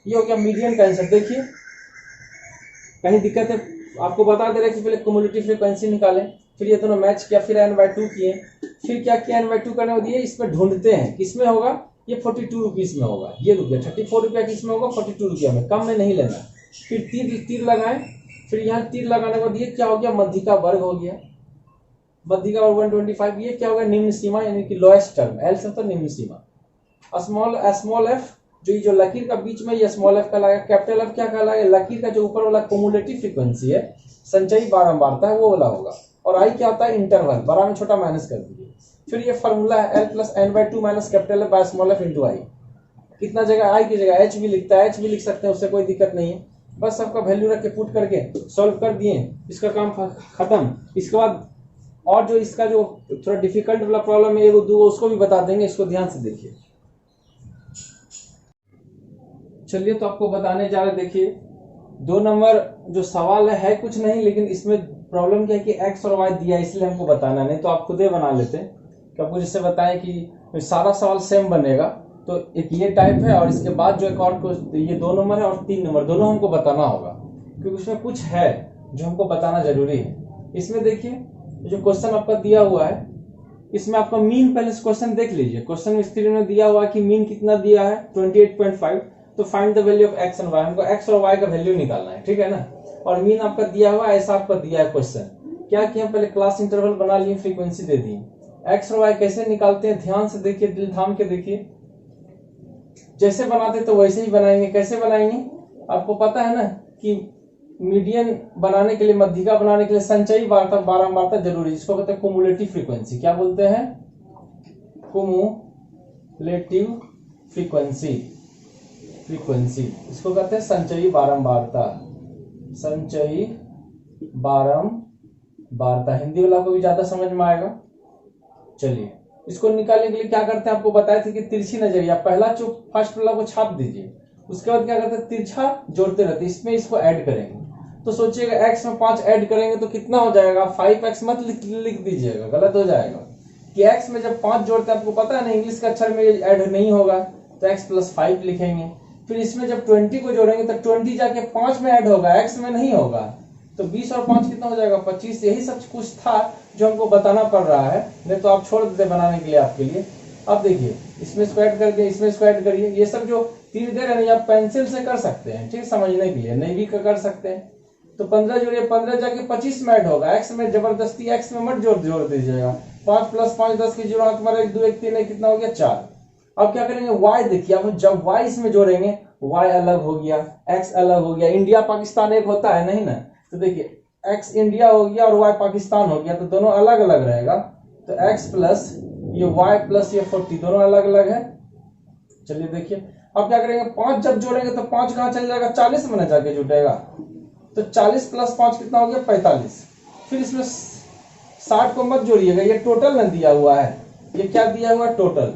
ये हो गया मीडियन का आंसर। देखिए कहीं दिक्कत है, आपको बता दे रहे कि पहले क्यूमुलेटिव फ्रीक्वेंसी निकालें, फिर ये दोनों मैच किया, फिर n/2 किए, फिर क्या किया, n/2 करने को दिए, इसमें ढूंढते हैं किसमें होगा, ये 42 रुपीज में होगा, ये रुपया 34 रुपया किसमें होगा, 42 रुपया में, कम में नहीं लेना। फिर तीर लगाएं, फिर यहाँ तीर लगाने को दिए, क्या हो गया, मध्यिका वर्ग हो गया, मध्यिका और 125, ये क्या होगा, निम्न सीमा यानी कि लोएस्ट टर्म, एल से तो निम्न सीमा। स्मॉल एफ जो लकीर का बीच में ये स्मॉल एफ कहलाएगा। कैपिटल एफ क्या कहलाएगा, लकीर का जो ऊपर वाला क्युमुलेटिव फ्रीक्वेंसी है, संचयी बारंबारता है, वो वाला होगा। और आई क्या होता है, इंटरवल, बड़ा में छोटा माइनस कर दीजिए। फिर ये फॉर्मूला है L plus N by two minus capital F by small F into I. कितना जगह आई की जगह एच भी लिखता है, एच भी लिख सकते हैं, उससे कोई दिक्कत नहीं है। बस सबका वैल्यू रख के पुट करके सॉल्व कर दिए, इसका काम खत्म। इसके बाद और जो इसका जो थोड़ा डिफिकल्ट वाला प्रॉब्लम है, एक दो उसको भी बता देंगे, इसको ध्यान से देखिए। चलिए तो आपको बताने जा रहे, देखिए 2 नंबर जो सवाल है कुछ नहीं, लेकिन इसमें प्रॉब्लम क्या है कि एक्स और वाई दिया, इसलिए हमको बताना नहीं तो आप खुद ही बना लेते। कि आपको जिससे बताएं कि सारा सवाल सेम बनेगा, तो एक ये टाइप है और इसके बाद जो एक और ये 2 नंबर है और 3 नंबर, दोनों हमको बताना होगा, क्योंकि उसमें कुछ है जो हमको बताना जरूरी है। इसमें देखिए जो क्वेश्चन आपका दिया हुआ है, इसमें आपका मीन पहले क्वेश्चन देख लीजिए। क्वेश्चन स्क्रीन में दिया हुआ है कि मीन कितना दिया है 28.5, तो find the value of X and Y, हमको एक्स और वाई का वैल्यू निकालना है, ठीक है ना। और मीन आपका दिया हुआ है, ऐसा आपका दिया है क्वेश्चन। क्या किया, पहले क्लास इंटरवल बना लिए, फ्रीक्वेंसी दे दी। एक्स और वाई कैसे निकालते हैं, ध्यान से देखिए, दिल थाम के देखिए। जैसे बनाते तो वैसे ही बनाएंगे। कैसे बनाएंगे, आपको पता है ना कि मीडियन बनाने के लिए, मध्यिका बनाने के लिए संचयी बारंबारता जरूरी है, जिसको कहते हैं कुमुलेटिव फ्रीक्वेंसी। क्या बोलते हैं, कुमुलेटिव फ्रीक्वेंसी, इसको कहते हैं संचयी बारंबारता, संचयी बारंबारता। हिंदी वाला को भी ज्यादा समझ में आएगा। चलिए इसको निकालने के लिए क्या करते हैं, आपको बताए थे कि तिरछी नजरिया, पहला जो फर्स्ट वाला को छाप दीजिए, उसके बाद क्या करते हैं, तिरछा जोड़ते रहते, इसमें इसको ऐड करेंगे। तो सोचिएगा x में 5 ऐड करेंगे तो कितना हो जाएगा, 5x मत लिख दीजिएगा, गलत हो जाएगा। कि x में जब 5 जोड़ते हैं, आपको पता है ना इंग्लिश के अक्षर में ऐड नहीं होगा, तो x प्लस 5 लिखेंगे। फिर इसमें जब 20 को जोड़ेंगे तो 20 जाके 5 में ऐड होगा, x में नहीं होगा, तो 20 और 5 कितना हो जाएगा, 25। यही सब कुछ था जो हमको बताना पड़ रहा है, नहीं तो आप छोड़ देते बनाने के लिए आपके लिए। अब देखिए इसमें इसको ऐड करके इसमें इसको ऐड करिए। ये सब जो तीर दे रहे हैं आप पेंसिल से कर सकते हैं, ठीक, समझने के लिए, नहीं भी कर सकते हैं। तो 15 जोड़िए, 15 जाके 25 में ऐड होगा। x में जबरदस्ती x में मत जोड़ दीजिएगा। 5 प्लस 5 10 की जोड़ा तुम्हारा 1 2 1 3 कितना हो गया 4। अब क्या करेंगे, y देखिए, अब जब y इसमें जोड़ेंगे, y अलग हो गया, x अलग हो गया। इंडिया पाकिस्तान एक होता है नहीं ना, तो देखिए x इंडिया हो गया और y पाकिस्तान हो गया, तो दोनों अलग अलग रहेगा। तो x प्लस ये y प्लस ये 40 दोनों अलग अलग है। चलिए देखिए अब क्या करेंगे, 5 जब जोड़ेंगे तो 5 कहाँ चल जाएगा, 40 में न जाके जुटेगा। तो 40 प्लस 5 कितना हो गया, 45। फिर इसमें 60 को मत जोड़िएगा, ये टोटल न दिया हुआ है, ये क्या दिया हुआ है, टोटल।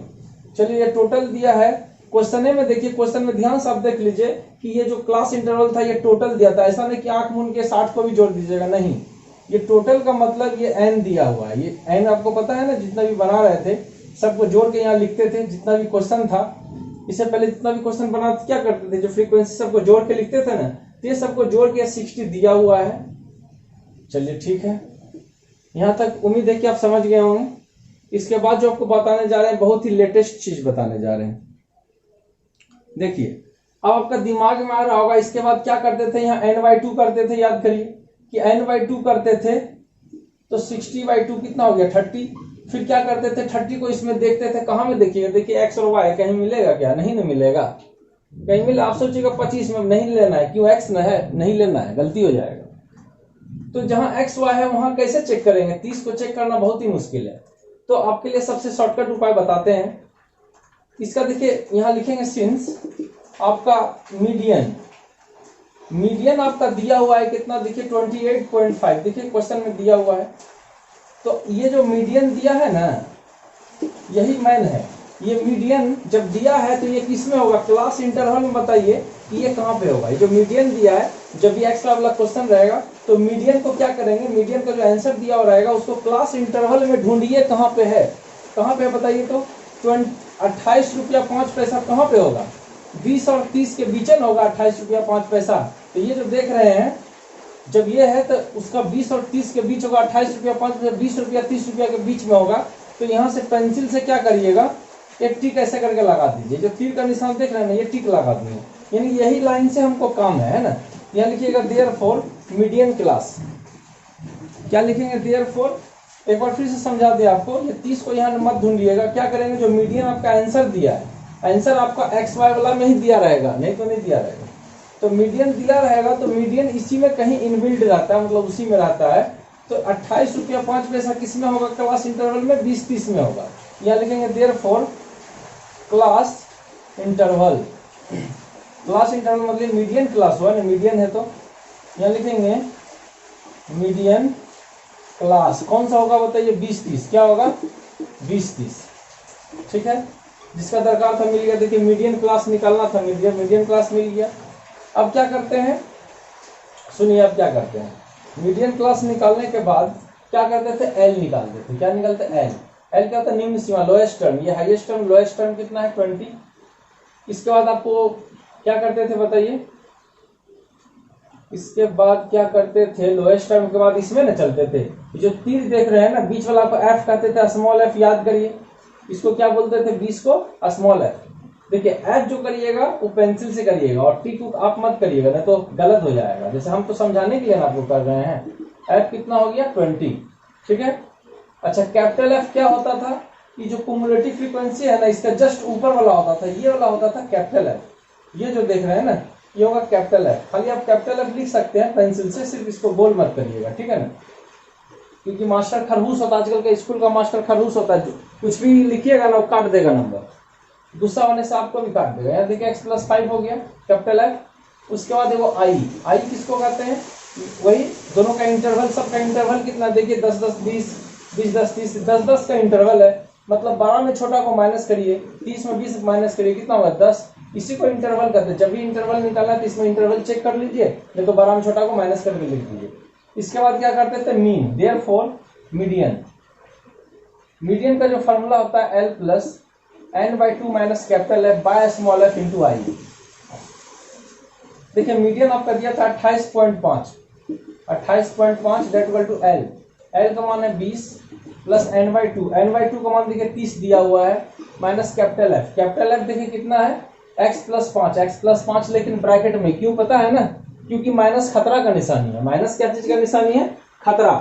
चलिए ये टोटल दिया है। क्वेश्चन में देखिए, क्वेश्चन में ध्यान से आप देख लीजिए कि ये जो क्लास इंटरवल था ये टोटल दिया था, ऐसा नहीं कि आंख मूंद के 60 को भी जोड़ दीजिएगा, नहीं। ये टोटल का मतलब ये n दिया हुआ है। ये n आपको पता है ना, जितना भी बना रहे थे सबको जोड़ के यहाँ लिखते थे, जितना भी क्वेश्चन था। इससे पहले जितना भी क्वेश्चन बना क्या करते थे, जो फ्रीक्वेंसी सबको जोड़ के लिखते थे ना, तो ये सबको जोड़ के 60 दिया हुआ है। चलिए ठीक है, यहाँ तक उम्मीद है कि आप समझ गए होंगे। इसके बाद जो आपको बताने जा रहे हैं, बहुत ही लेटेस्ट चीज बताने जा रहे हैं। देखिए अब आपका दिमाग में आ रहा होगा, इसके बाद क्या करते थे, यहाँ n/2 करते थे, याद करिए कि n/2 करते थे तो 60/2 कितना हो गया, 30। फिर क्या करते थे, 30 को इसमें देखते थे, कहाँ में देखिएगा, देखिए x और y कहीं मिलेगा क्या, नहीं ना मिलेगा, कहीं मिले। आप सोचिएगा 25 में नहीं लेना है, क्यों, x न है, नहीं लेना है, गलती हो जाएगा। तो जहां x y है वहां कैसे चेक करेंगे, 30 को चेक करना बहुत ही मुश्किल है। तो आपके लिए सबसे शॉर्टकट उपाय बताते हैं। इसका देखिए यहाँ लिखेंगे, सिंस आपका मीडियन आपका दिया हुआ है कितना, देखिए 28.5, देखिए क्वेश्चन में दिया हुआ है। तो ये जो मीडियन दिया है ना, यही मैन है। ये मीडियन जब दिया है तो ये किस में होगा, क्लास इंटरवल में बताइए कि ये कहाँ पे होगा। ये जो मीडियन दिया है, जब भी एक्स्ट्रा वाला क्वेश्चन रहेगा तो मीडियन को क्या करेंगे, मीडियन का जो आंसर दिया हुआ रहेगा उसको क्लास इंटरवल में ढूंढिए, कहाँ पे है, कहाँ पे बताइए। तो 28 रुपया 5 पैसा कहाँ पे होगा, 20 और 30 के बीच में होगा 28 रुपया 5 पैसा। तो ये जो देख रहे हैं, जब ये है तो उसका 20 और 30 के बीच होगा, 28 रुपया 5 पैसा, 20 रुपया 30 रुपया के बीच में होगा। तो यहाँ से पेंसिल से क्या करिएगा, एक टिक ऐसे करके लगा दीजिए, जो तीर का निशान देख रहे हैं ना, ये टिक लगा दीजिए, यानी यही लाइन से हमको काम है ना। यहाँ लिखिएगा देयरफॉर मीडियन क्लास, क्या लिखेंगे, देयरफॉर एक बार फिर से समझा दिया आपको, ये 30 को यहाँ मत ढूंढिएगा, क्या करेंगे जो मीडियन आपका आंसर दिया है, आंसर आपका एक्स वाई वाला में ही दिया रहेगा, नहीं तो नहीं दिया रहेगा। तो मीडियन दिया रहेगा तो मीडियन इसी में कहीं इनबिल्ड रहता है, मतलब उसी में रहता है। तो 28 रुपया 5 पैसा किस में होगा, क्लास इंटरवल में 20-30 में होगा। यहाँ लिखेंगे therefore class interval, class interval मतलब मीडियन क्लास हुआ ना, मीडियन है तो यहाँ लिखेंगे मीडियन क्लास कौन सा होगा बताइए, 20-30। क्या होगा 20-30, ठीक है। जिसका दरकार था मिल गया। देखिए मीडियन क्लास निकालना था, मीडियन क्लास मिल गया। अब क्या करते हैं, सुनिए अब क्या करते हैं, मीडियन क्लास निकालने के बाद क्या करते थे, एल निकालते थे। क्या निकालते, एल। एल क्या होता है, निम्न सीमा, लोएस्ट टर्म। ये हाईएस्ट टर्म, लोएस्ट टर्म कितना है 20। इसके बाद आपको क्या करते थे बताइए, इसके बाद क्या करते थे, लोएस्ट टर्म के बाद इसमें ना चलते थे, जो तीर देख रहे हैं ना बीच वाला, आपको एफ कहते थे, स्मॉल एफ याद करिए। इसको क्या बोलते थे, 20 को स्मॉल एफ। देखिए एफ जो करिएगा वो पेंसिल से करिएगा और टिक टूक आप मत करिएगा, नहीं तो गलत हो जाएगा। जैसे हम तो समझाने के लिए आपको कर रहे हैं। एफ कितना हो गया 20, ठीक है। अच्छा कैपिटल एफ क्या होता था, कि जो कुमुलेटिव फ्रीक्वेंसी है ना इसका जस्ट ऊपर वाला होता था, ये वाला होता था कैपिटल एफ। ये जो देख रहे हैं ना ये होगा कैपिटल एफ। खाली आप कैपिटल एफ लिख सकते हैं पेंसिल से, सिर्फ इसको गोल मत करिएगा, ठीक है ना। क्योंकि मास्टर खरगूश होता है, आजकल का स्कूल का मास्टर खरगूश होता है, जो कुछ भी लिखिएगा ना वो काट देगा नंबर, गुस्सा होने से आपको भी काट देगा। यहाँ देखिए x+5 हो गया कैपिटल एफ। उसके बाद वो आई किसको कहते हैं, वही दोनों का इंटरवल, सबका इंटरवल कितना देखिए 10-10, 20, 20-10, 30, 10-10 का इंटरवल है। मतलब 12 में छोटा को माइनस करिए, 30 में 20 माइनस करिए, कितना होगा 10। इसी को इंटरवल कहते हैं। जब भी इंटरवल निकालना है तो इसमें इंटरवल चेक कर लीजिए, नहीं तो 12 में छोटा को माइनस करके लिख दीजिए। इसके बाद क्या करते थे, मीन, देयरफॉर मीडियन। मीडियन का जो फॉर्मूला होता है L plus n/2 minus capital F by small F into I. देखिए मीडियन आपका दिया था 28.5, 28.5 that equal to L. L का मान है 20 प्लस n/2, n/2 का मान देखिए 30 दिया हुआ है, minus capital F. Capital F देखिए कितना है x+5, लेकिन ब्रैकेट में, क्यों पता है ना, क्योंकि माइनस खतरा का निशानी है। माइनस क्या चीज का निशानी है, खतरा,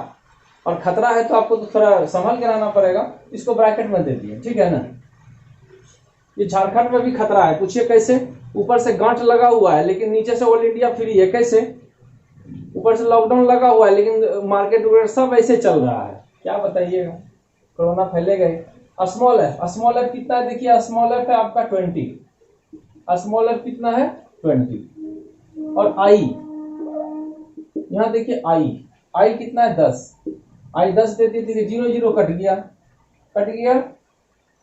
और खतरा है तो आपको तो थोड़ा संभल के रहना पड़ेगा। इसको ब्रैकेट में दे दिए, ठीक है ना। ये झारखंड में भी खतरा है, पूछिए कैसे, ऊपर से गांठ लगा हुआ है लेकिन नीचे से ऑल इंडिया फ्री है। कैसे, ऊपर से लॉकडाउन लगा हुआ है लेकिन मार्केट वगैरह सब ऐसे चल रहा है, क्या बताइएगा, कोरोना फैलेगा। स्मॉल एफ कितना है, देखिए स्मॉल एफ है आपका 20, स्मॉल एफ कितना है 20। और आई, यहाँ देखिए आई कितना है 10, आई 10 दे दी, 0 कट गया।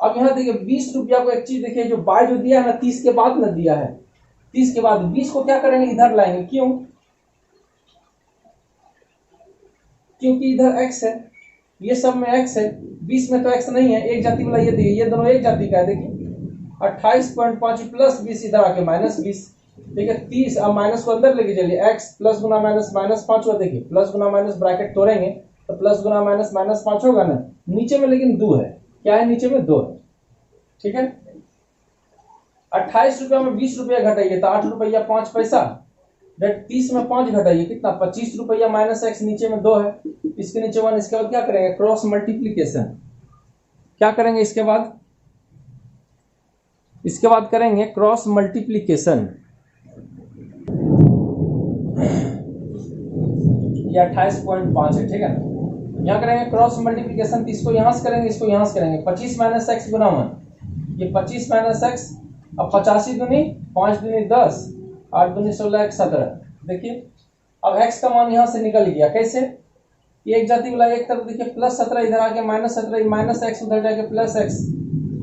अब यहाँ देखिए 20 रुपया को एक चीज देखिए, जो बाय जो दिया है ना 30 के बाद न दिया है, 30 के बाद 20 को क्या करेंगे, इधर लाएंगे। क्यों, क्योंकि इधर x है, ये सब में x है, 20 में तो x नहीं है। एक जाति वाला ये देखिए, ये दोनों एक जाति का है। देखिए 28.5 प्लस 20 इधर आके माइनस 20, देखिए 30। अब माइनस को अंदर लेके चलिए, x प्लस गुना माइनस -5 हुआ। देखिए प्लस गुना माइनस ब्रैकेट तोड़ेंगे तो प्लस गुना माइनस -5 होगा ना। नीचे में लेकिन 2 है, क्या है नीचे में 2 है, ठीक है। 28 रुपया में 20 रुपया घटाइए तो 8 रुपया 5 पैसा। 30 में 5 घटाइए कितना, 25 रुपया माइनस x, नीचे में 2 है, इसके नीचे 1। इसके बाद क्या करेंगे, क्रॉस मल्टीप्लीकेशन। क्या करेंगे इसके बाद करेंगे क्रॉस मल्टीप्लीकेशन। ये 28.5 है, ठीक है। यहाँ करेंगे क्रॉस मल्टीप्लीकेशन, इसको यहाँ से करेंगे, इसको यहाँ से करेंगे। 25 माइनस एक्स गुना 1, ये 25 माइनस एक्स। अब 85 दूनी 5 दूनी 10, 8 दूनी 16, 17। देखिए अब x का मान यहाँ से निकल गया। कैसे, ये एक जाति वाला एक तरफ देखिए +17 इधर आके -17, माइनस एक्स उधर जाके प्लस एक्स,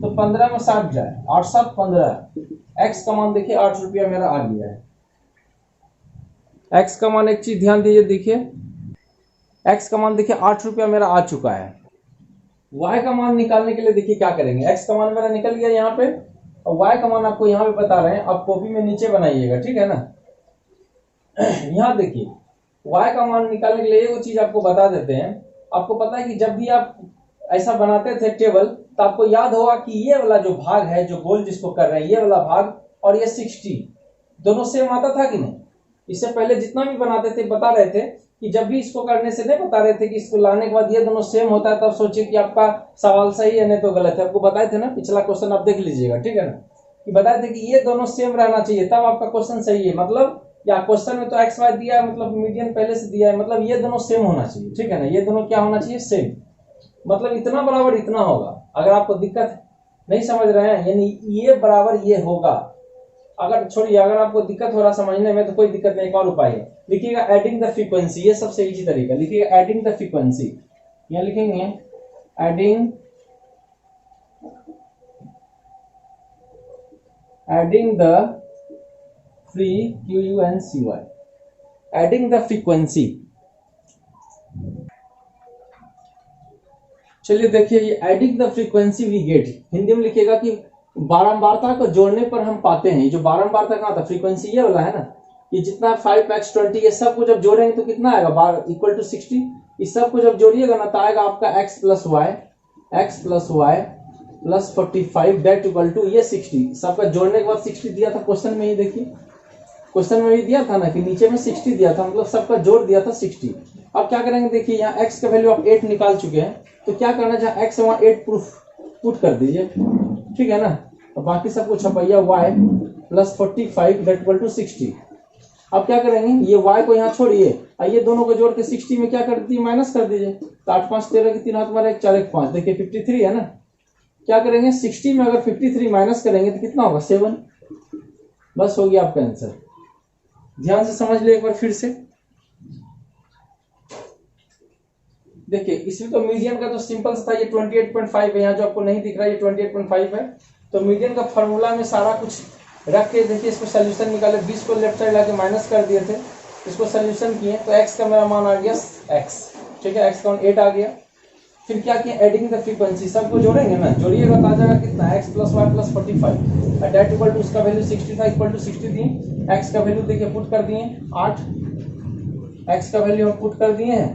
तो 15 में 60 जाए, 8 7 15। x का मान देखिए 8 रुपया मेरा आ गया है। x का मान, एक चीज ध्यान दीजिए, देखिए x का मान देखिए 8 रुपया मेरा आ चुका है। y का मान निकालने के लिए देखिए क्या करेंगे, x का मान मेरा निकल गया यहाँ पे, और y का मान आपको यहाँ पे बता रहे हैं, आप कॉपी में नीचे बनाइएगा, ठीक है ना। यहाँ देखिए y का मान निकालने के लिए एक चीज आपको बता देते हैं। आपको पता है कि जब भी आप ऐसा बनाते थे टेबल, तो आपको याद होगा कि ये वाला जो भाग है, जो गोल जिसको कर रहे हैं, ये वाला भाग और ये 60 दोनों सेम आता था कि नहीं। इससे पहले जितना भी बनाते थे बता रहे थे कि जब भी इसको करने से नहीं बता रहे थे कि इसको लाने के बाद ये दोनों सेम होता है, तब सोचिए कि आपका सवाल सही है नहीं तो गलत है। आपको बताए थे ना, पिछला क्वेश्चन आप देख लीजिएगा, ठीक है ना, कि बताए थे कि ये दोनों सेम रहना चाहिए तब आपका क्वेश्चन सही है। मतलब या क्वेश्चन में तो एक्स वाई दिया है, मतलब मीडियन पहले से दिया है, मतलब ये दोनों सेम होना चाहिए, ठीक है ना, ये दोनों क्या होना चाहिए, सेम। मतलब इतना बराबर इतना होगा। अगर आपको दिक्कत नहीं समझ रहे हैं, यानी ये बराबर ये होगा। अगर छोड़िए, अगर आपको दिक्कत हो रहा समझने में तो कोई दिक्कत नहीं, एक और उपाय है, लिखिएगा एडिंग द फ्रीक्वेंसी, ये सबसे इजी तरीका। लिखिएगा एडिंग द फ्रीक्वेंसी, यहाँ लिखेंगे adding the frequency, adding the frequency. चलिए देखिए, ये adding the frequency we get, Hindi में लिखिएगा कि बारंबारता को जोड़ने पर हम पाते हैं। ये जो बारंबारता कहाँ था, फ्रीक्वेंसी ये वाला है ना, ये जितना 5x 20 ये सब को जब जोड़ेंगे तो कितना आएगा, इक्वल टू 60। इस सब को जब जोड़िएगा ना तो आएगा आपका x plus Y plus 45 that equal to ये 60। सबका जोड़ने के बाद 60 दिया था क्वेश्चन में ही, देखिए क्वेश्चन में भी दिया था ना कि नीचे में 60 दिया था, मतलब सबका जोड़ दिया था 60। अब क्या करेंगे, देखिए यहाँ x का वैल्यू आप 8 निकाल चुके हैं, तो क्या करना, जहाँ x है वहाँ 8 पुट कर दीजिए, ठीक है ना। तो बाकी सब कुछ छपैया y plus 45 that equal to 60। अब क्या करेंगे, ये y को यहाँ छोड़िए, ये दोनों को जोड़ के 60 में क्या कर दीजिए, माइनस कर दीजिए। तो 8 5 13 की 3 हाथ मारे 1 4 1 5, देखिए 53 है ना। क्या करेंगे, 60 में अगर 53 माइनस करेंगे तो कितना होगा, 7। बस हो गया आपका आंसर। ध्यान से समझ लिया एक बार फिर से। देखिए इसमें तो मीडियन का तो सिंपल था, ये 28.5 है, यहाँ जो आपको नहीं दिख रहा है ये 28.5 है। तो मीडियन का फॉर्मूला में सारा कुछ रख के देखिए इसको सोल्यूशन निकाले, 20 को लेफ्ट साइड लाके माइनस कर दिए थे, इसको सोल्यूशन किए तो x का मेरा मान आ गया x, ठीक है, x का मान 8 आ गया। फिर क्या किया, एडिंग द फ्रीक्वेंसी, सबको जोड़ेंगे ना, जोड़िएगा तो आ जाएगा कितना, x plus Y plus 45 that equal to, उसका वैल्यू 60 था, इक्वल टू 60 दिए। x का वैल्यू देखिए पुट कर दिए 8, x का वैल्यू हम पुट कर दिए हैं,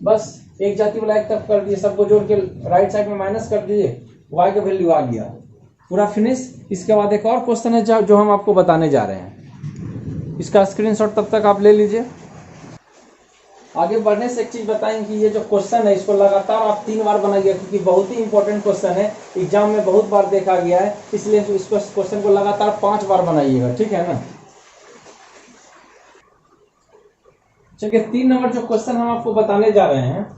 बस एक जाति वाला एक तक कर दिए, सबको जोड़ के राइट साइड में माइनस कर दीजिए, y का वैल्यू आ गया, पूरा फिनिश। इसके बाद एक और क्वेश्चन है जो हम आपको बताने जा रहे हैं, इसका स्क्रीनशॉट तब तक आप ले लीजिए। आगे बढ़ने से एक चीज बताएं कि ये जो क्वेश्चन है इसको लगातार आप 3 बार बनाइए, क्योंकि बहुत ही इंपॉर्टेंट क्वेश्चन है, एग्जाम में बहुत बार देखा गया है, इसलिए इसको क्वेश्चन को लगातार 5 बार बनाइएगा, ठीक है ना। चलिए 3 नंबर जो क्वेश्चन हम आपको बताने जा रहे हैं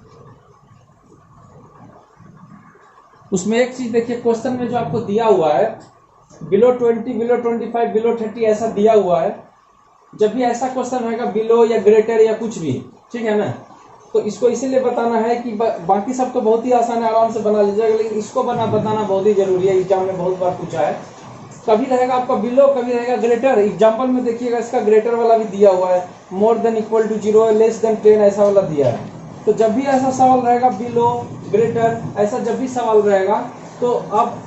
उसमें एक चीज देखिए, क्वेश्चन में जो आपको दिया हुआ है बिलो 20, बिलो 25, बिलो 30 ऐसा दिया हुआ है। जब भी ऐसा क्वेश्चन रहेगा बिलो या ग्रेटर या कुछ भी, ठीक है ना, तो इसको इसीलिए बताना है कि बाकी सब तो बहुत ही आसान है, आराम से बना लीजिएगा, लेकिन इसको बताना बहुत ही जरूरी है, एग्जाम में बहुत बार पूछा है। कभी रहेगा आपका बिलो, कभी रहेगा ग्रेटर। एग्जाम्पल में देखिएगा इसका ग्रेटर वाला भी दिया हुआ है, more than equal to 0, less than 10 ऐसा वाला दिया है। तो जब भी ऐसा सवाल रहेगा बिलो ग्रेटर ऐसा जब भी सवाल रहेगा तो आप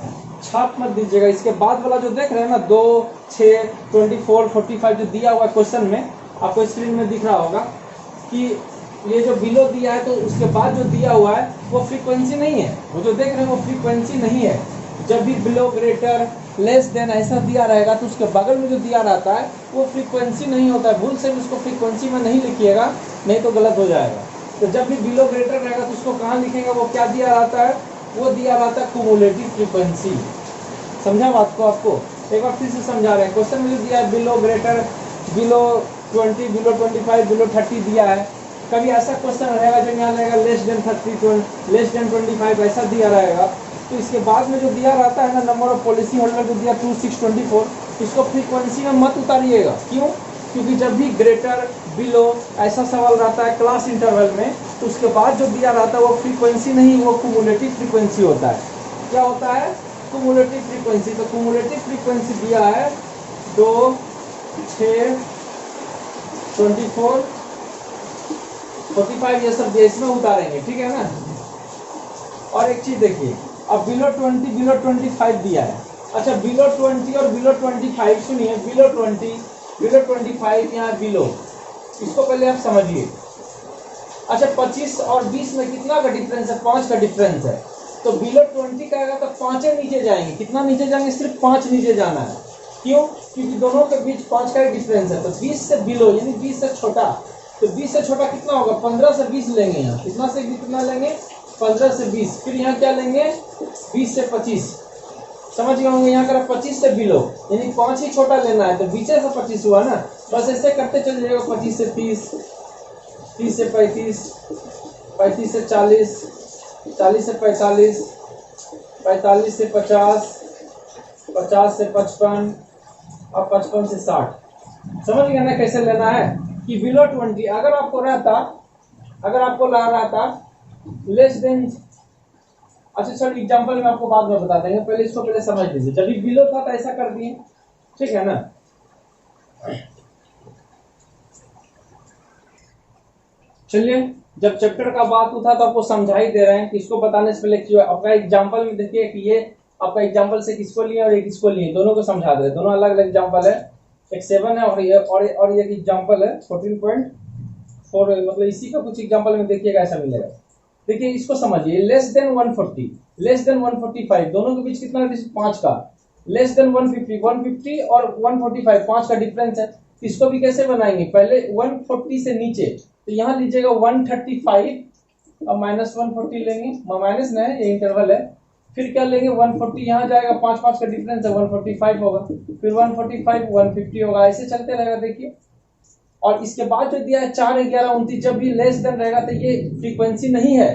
छाप मत दीजिएगा। इसके बाद वाला जो देख रहे हैं ना 2, 6, 24, 45 जो दिया हुआ क्वेश्चन में, आपको स्क्रीन में दिख रहा होगा कि ये जो बिलो दिया है तो उसके बाद जो दिया हुआ है वो फ्रीक्वेंसी नहीं है, वो जो देख रहे हैं वो फ्रीक्वेंसी नहीं है। जब भी बिलो ग्रेटर लेस देन ऐसा दिया रहेगा तो उसके बगल में जो दिया रहता है वो फ्रीक्वेंसी नहीं होता है, भूल से भी उसको फ्रीक्वेंसी में नहीं लिखिएगा, नहीं तो गलत हो जाएगा। तो जब भी बिलो ग्रेटर रहेगा तो उसको कहाँ लिखेंगे, वो क्या दिया रहता है, वो दिया रहता है क्यूमुलेटिव फ्रीक्वेंसी। समझा बात को, आपको एक बार फिर से समझा रहे हैं। क्वेश्चन में जो दिया है below greater, below 20, below 25, below 30 दिया है। कभी ऐसा क्वेश्चन रहेगा जो यहाँ रहेगा लेस देन 30, लेस देन 25 ऐसा दिया रहेगा, तो इसके बाद में जो दिया रहता है ना नंबर ऑफ पॉलिसी होल्डर जो दिया 2624, इसको फ्रीक्वेंसी में मत उतारिएगा। क्यों? क्योंकि जब भी ग्रेटर बिलो ऐसा सवाल रहता है क्लास इंटरवल में, तो उसके बाद जो दिया रहता है वो फ्रीक्वेंसी नहीं, वो क्यूमुलेटिव फ्रीक्वेंसी होता है। क्या होता है? Cumulative frequency. तो क्यूमुलेटिव फ्रीक्वेंसी दिया है 2, 6, 24, 45 ये सब इसमें उतारेंगे, ठीक है ना। और एक चीज देखिए, अब बिलो 20, बिलो 25 दिया है। अच्छा बिलो 20 और बिलो 25, सुनिए, बिलो 20, बिलो 25 यहाँ बिलो, इसको पहले आप समझिए। अच्छा 25 और 20 में कितना का डिफरेंस है? 5 का डिफरेंस है। तो बिलो 20 का आएगा तो 5 नीचे जाएंगे। कितना नीचे जाएंगे? सिर्फ 5 नीचे जाना है। क्यों? क्योंकि दोनों के बीच 5 का डिफरेंस है। तो 20 से बिलो यानी 20 से छोटा, तो 20 से छोटा कितना होगा? 15 से 20 लेंगे। यहाँ कितना से कितना लेंगे? 15 से 20। फिर यहाँ क्या लेंगे? 20 से 25। समझ गए होंगे। यहाँ कर 25 से बिलो यानी 5 ही छोटा लेना है, तो 20 से 25 हुआ ना। बस ऐसे करते चल जाएगा। 25 से 30, 30 से 35, 35 से 40, 40 से 45, 45 से 50, 50 से 55 और 55 से 60। समझ गए ना कैसे लेना है? कि बिलो 20 अगर आपको रहा था लेस देन। अच्छा चलो एग्जांपल में आपको बाद में बता देंगे, पहले इसको पहले समझ लीजिए। जब भी बिलो था तो ऐसा कर दिए, ठीक है ना। चलिए, जब चैप्टर का बात उठा तो आपको समझा ही दे रहे हैं कि इसको बताने से पहले क्यों। आपका एग्जांपल में देखिए कि ये आपका एग्जांपल से किसको लिए और ये किसको लिए, दोनों को समझा दे। दोनों अलग अलग एग्जांपल है, एक 7 है और ये एग्जांपल है 14.4। मतलब इसी का कुछ एग्जांपल में देखिएगा ऐसा मिलेगा। देखिए इसको समझिए, लेस देन 140, लेस देन 145, दोनों के बीच कितना है? 5 का। लेस देन 150, 150 और 145 5 का डिफरेंस है। इसको भी कैसे बनाएंगे? पहले 140 से नीचे, तो यहाँ लीजिएगा 135 और -140 लेंगे, माइनस ना है, ये इंटरवल है। फिर क्या लेंगे? 140 यहाँ जाएगा, 5 का डिफरेंस है, 145 होगा। फिर 145, 150 होगा, ऐसे चलते रहेगा। देखिए, और इसके बाद जो दिया है 4, 11, 29, जब भी लेस देन रहेगा तो ये फ्रीक्वेंसी नहीं है,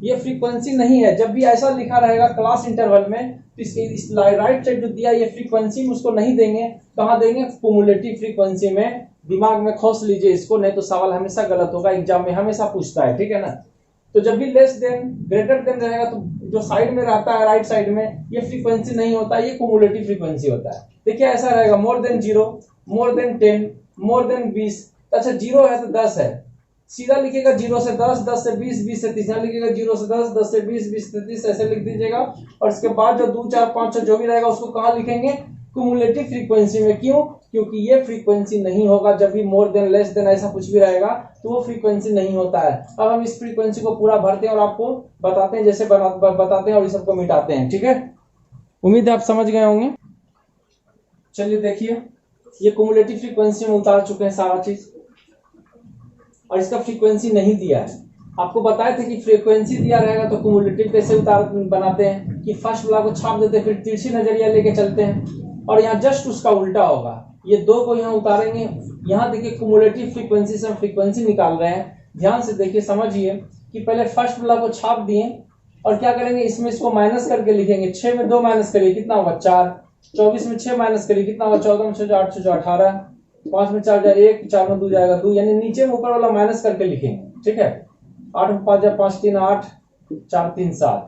ये फ्रीक्वेंसी नहीं है। जब भी ऐसा लिखा रहेगा क्लास इंटरवल में, तो इस राइट साइड जो दिया ये फ्रीक्वेंसी में उसको नहीं देंगे। कहाँ देंगे? कुमुलेटिव फ्रीक्वेंसी में। दिमाग में खोस लीजिए इसको, नहीं तो सवाल हमेशा गलत होगा, एग्जाम में हमेशा पूछता है, ठीक है ना। तो जब भी लेस देन ग्रेटर देन रहेगा तो जो साइड में रहता है राइट साइड में, ये फ्रीक्वेंसी नहीं होता, ये कुमुलेटिव फ्रीक्वेंसी होता है। देखिए ऐसा रहेगा, more than 0, more than 10, more than 20। अच्छा 0 है तो 10 है, सीधा लिखिएगा 0 से 10, 10 से 20, 20 से 30। यहाँ लिखिएगा 0 से 10, 10 से 20, 20 से 30, ऐसे लिख दीजिएगा। और इसके बाद जो 2, 4, 5, 6 जो भी रहेगा उसको कहाँ लिखेंगे? कुमुलेटिव फ्रीक्वेंसी में। क्यों? क्योंकि ये फ्रीक्वेंसी नहीं होगा। जब भी मोर देन, लेस देन ऐसा कुछ भी रहेगा तो वो फ्रीक्वेंसी नहीं होता है। अब हम इस फ्रीक्वेंसी को पूरा भरते हैं और आपको बताते हैं, जैसे बताते हैं और इस सबको मिटाते हैं, ठीक है। उम्मीद है आप समझ गए होंगे। चलिए देखिए, ये कुमुलेटिव फ्रीक्वेंसी में उतार चुके हैं सारा चीज, और इसका फ्रीक्वेंसी नहीं दिया है। आपको बताए थे कि फ्रीक्वेंसी दिया रहेगा तो कुमुलेटिव कैसे उतार बनाते हैं कि फर्स्ट वाला को छाप देते, फिर तिरछी नजरिया लेके चलते हैं। और यहाँ जस्ट उसका उल्टा होगा, ये 2 को यहाँ उतारेंगे। यहाँ देखिए कुमुलेटिव फ्रीक्वेंसी से हम फ्रीक्वेंसी निकाल रहे हैं। ध्यान से देखिए, समझिए कि पहले फर्स्ट वाला को छाप दिए और क्या करेंगे? इसमें इसको माइनस करके लिखेंगे। 6 में 2 माइनस करिए, कितना होगा? 4। 24 में 6 माइनस करिए, कितना होगा? 14 में 6, 8, 6, 18। 5 में 4 जाए 1, 4 में 2 जाएगा 2, यानी नीचे में ऊपर वाला माइनस करके लिखेंगे, ठीक है। 8 में 5 जाए 5, 3, 8, 4, 3, 7,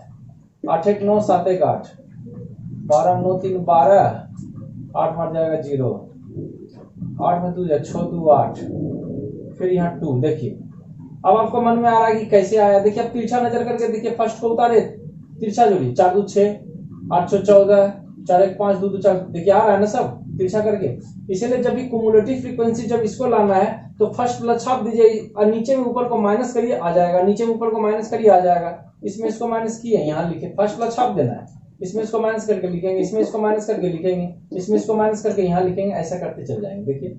8, 1, 9, 7, 1, 8, 12 में 9, 3, 12, 8 मार जाएगा 0, 8 में 2 जाए 6, 2, 8, फिर यहाँ 2। देखिए अब आपको मन में आ रहा है कि कैसे आया। देखिए अब तिरछा नजर करके देखिए, फर्स्ट को उतारे, तिरछा जोड़िए, 4, 2, 6, 8, 6, 14, 4, 1, 5, 2, 2, 4। देखिए आ रहा है ना सब तिरछा करके। इसीलिए जब भी कुमुलेटिव फ्रीक्वेंसी जब इसको लाना है तो फर्स्ट वाला छाप दीजिए और नीचे में ऊपर को माइनस करिए, आ जाएगा। नीचे में ऊपर को माइनस करिए, आ जाएगा। इसमें इसको माइनस किए, यहाँ लिखे, फर्स्ट वाला छाप देना है। इसमें इसको माइनस करके लिखेंगे, इसमें इसको माइनस करके लिखेंगे, इसमें इसको माइनस करके यहाँ लिखेंगे, ऐसा करते चल जाएंगे। देखिए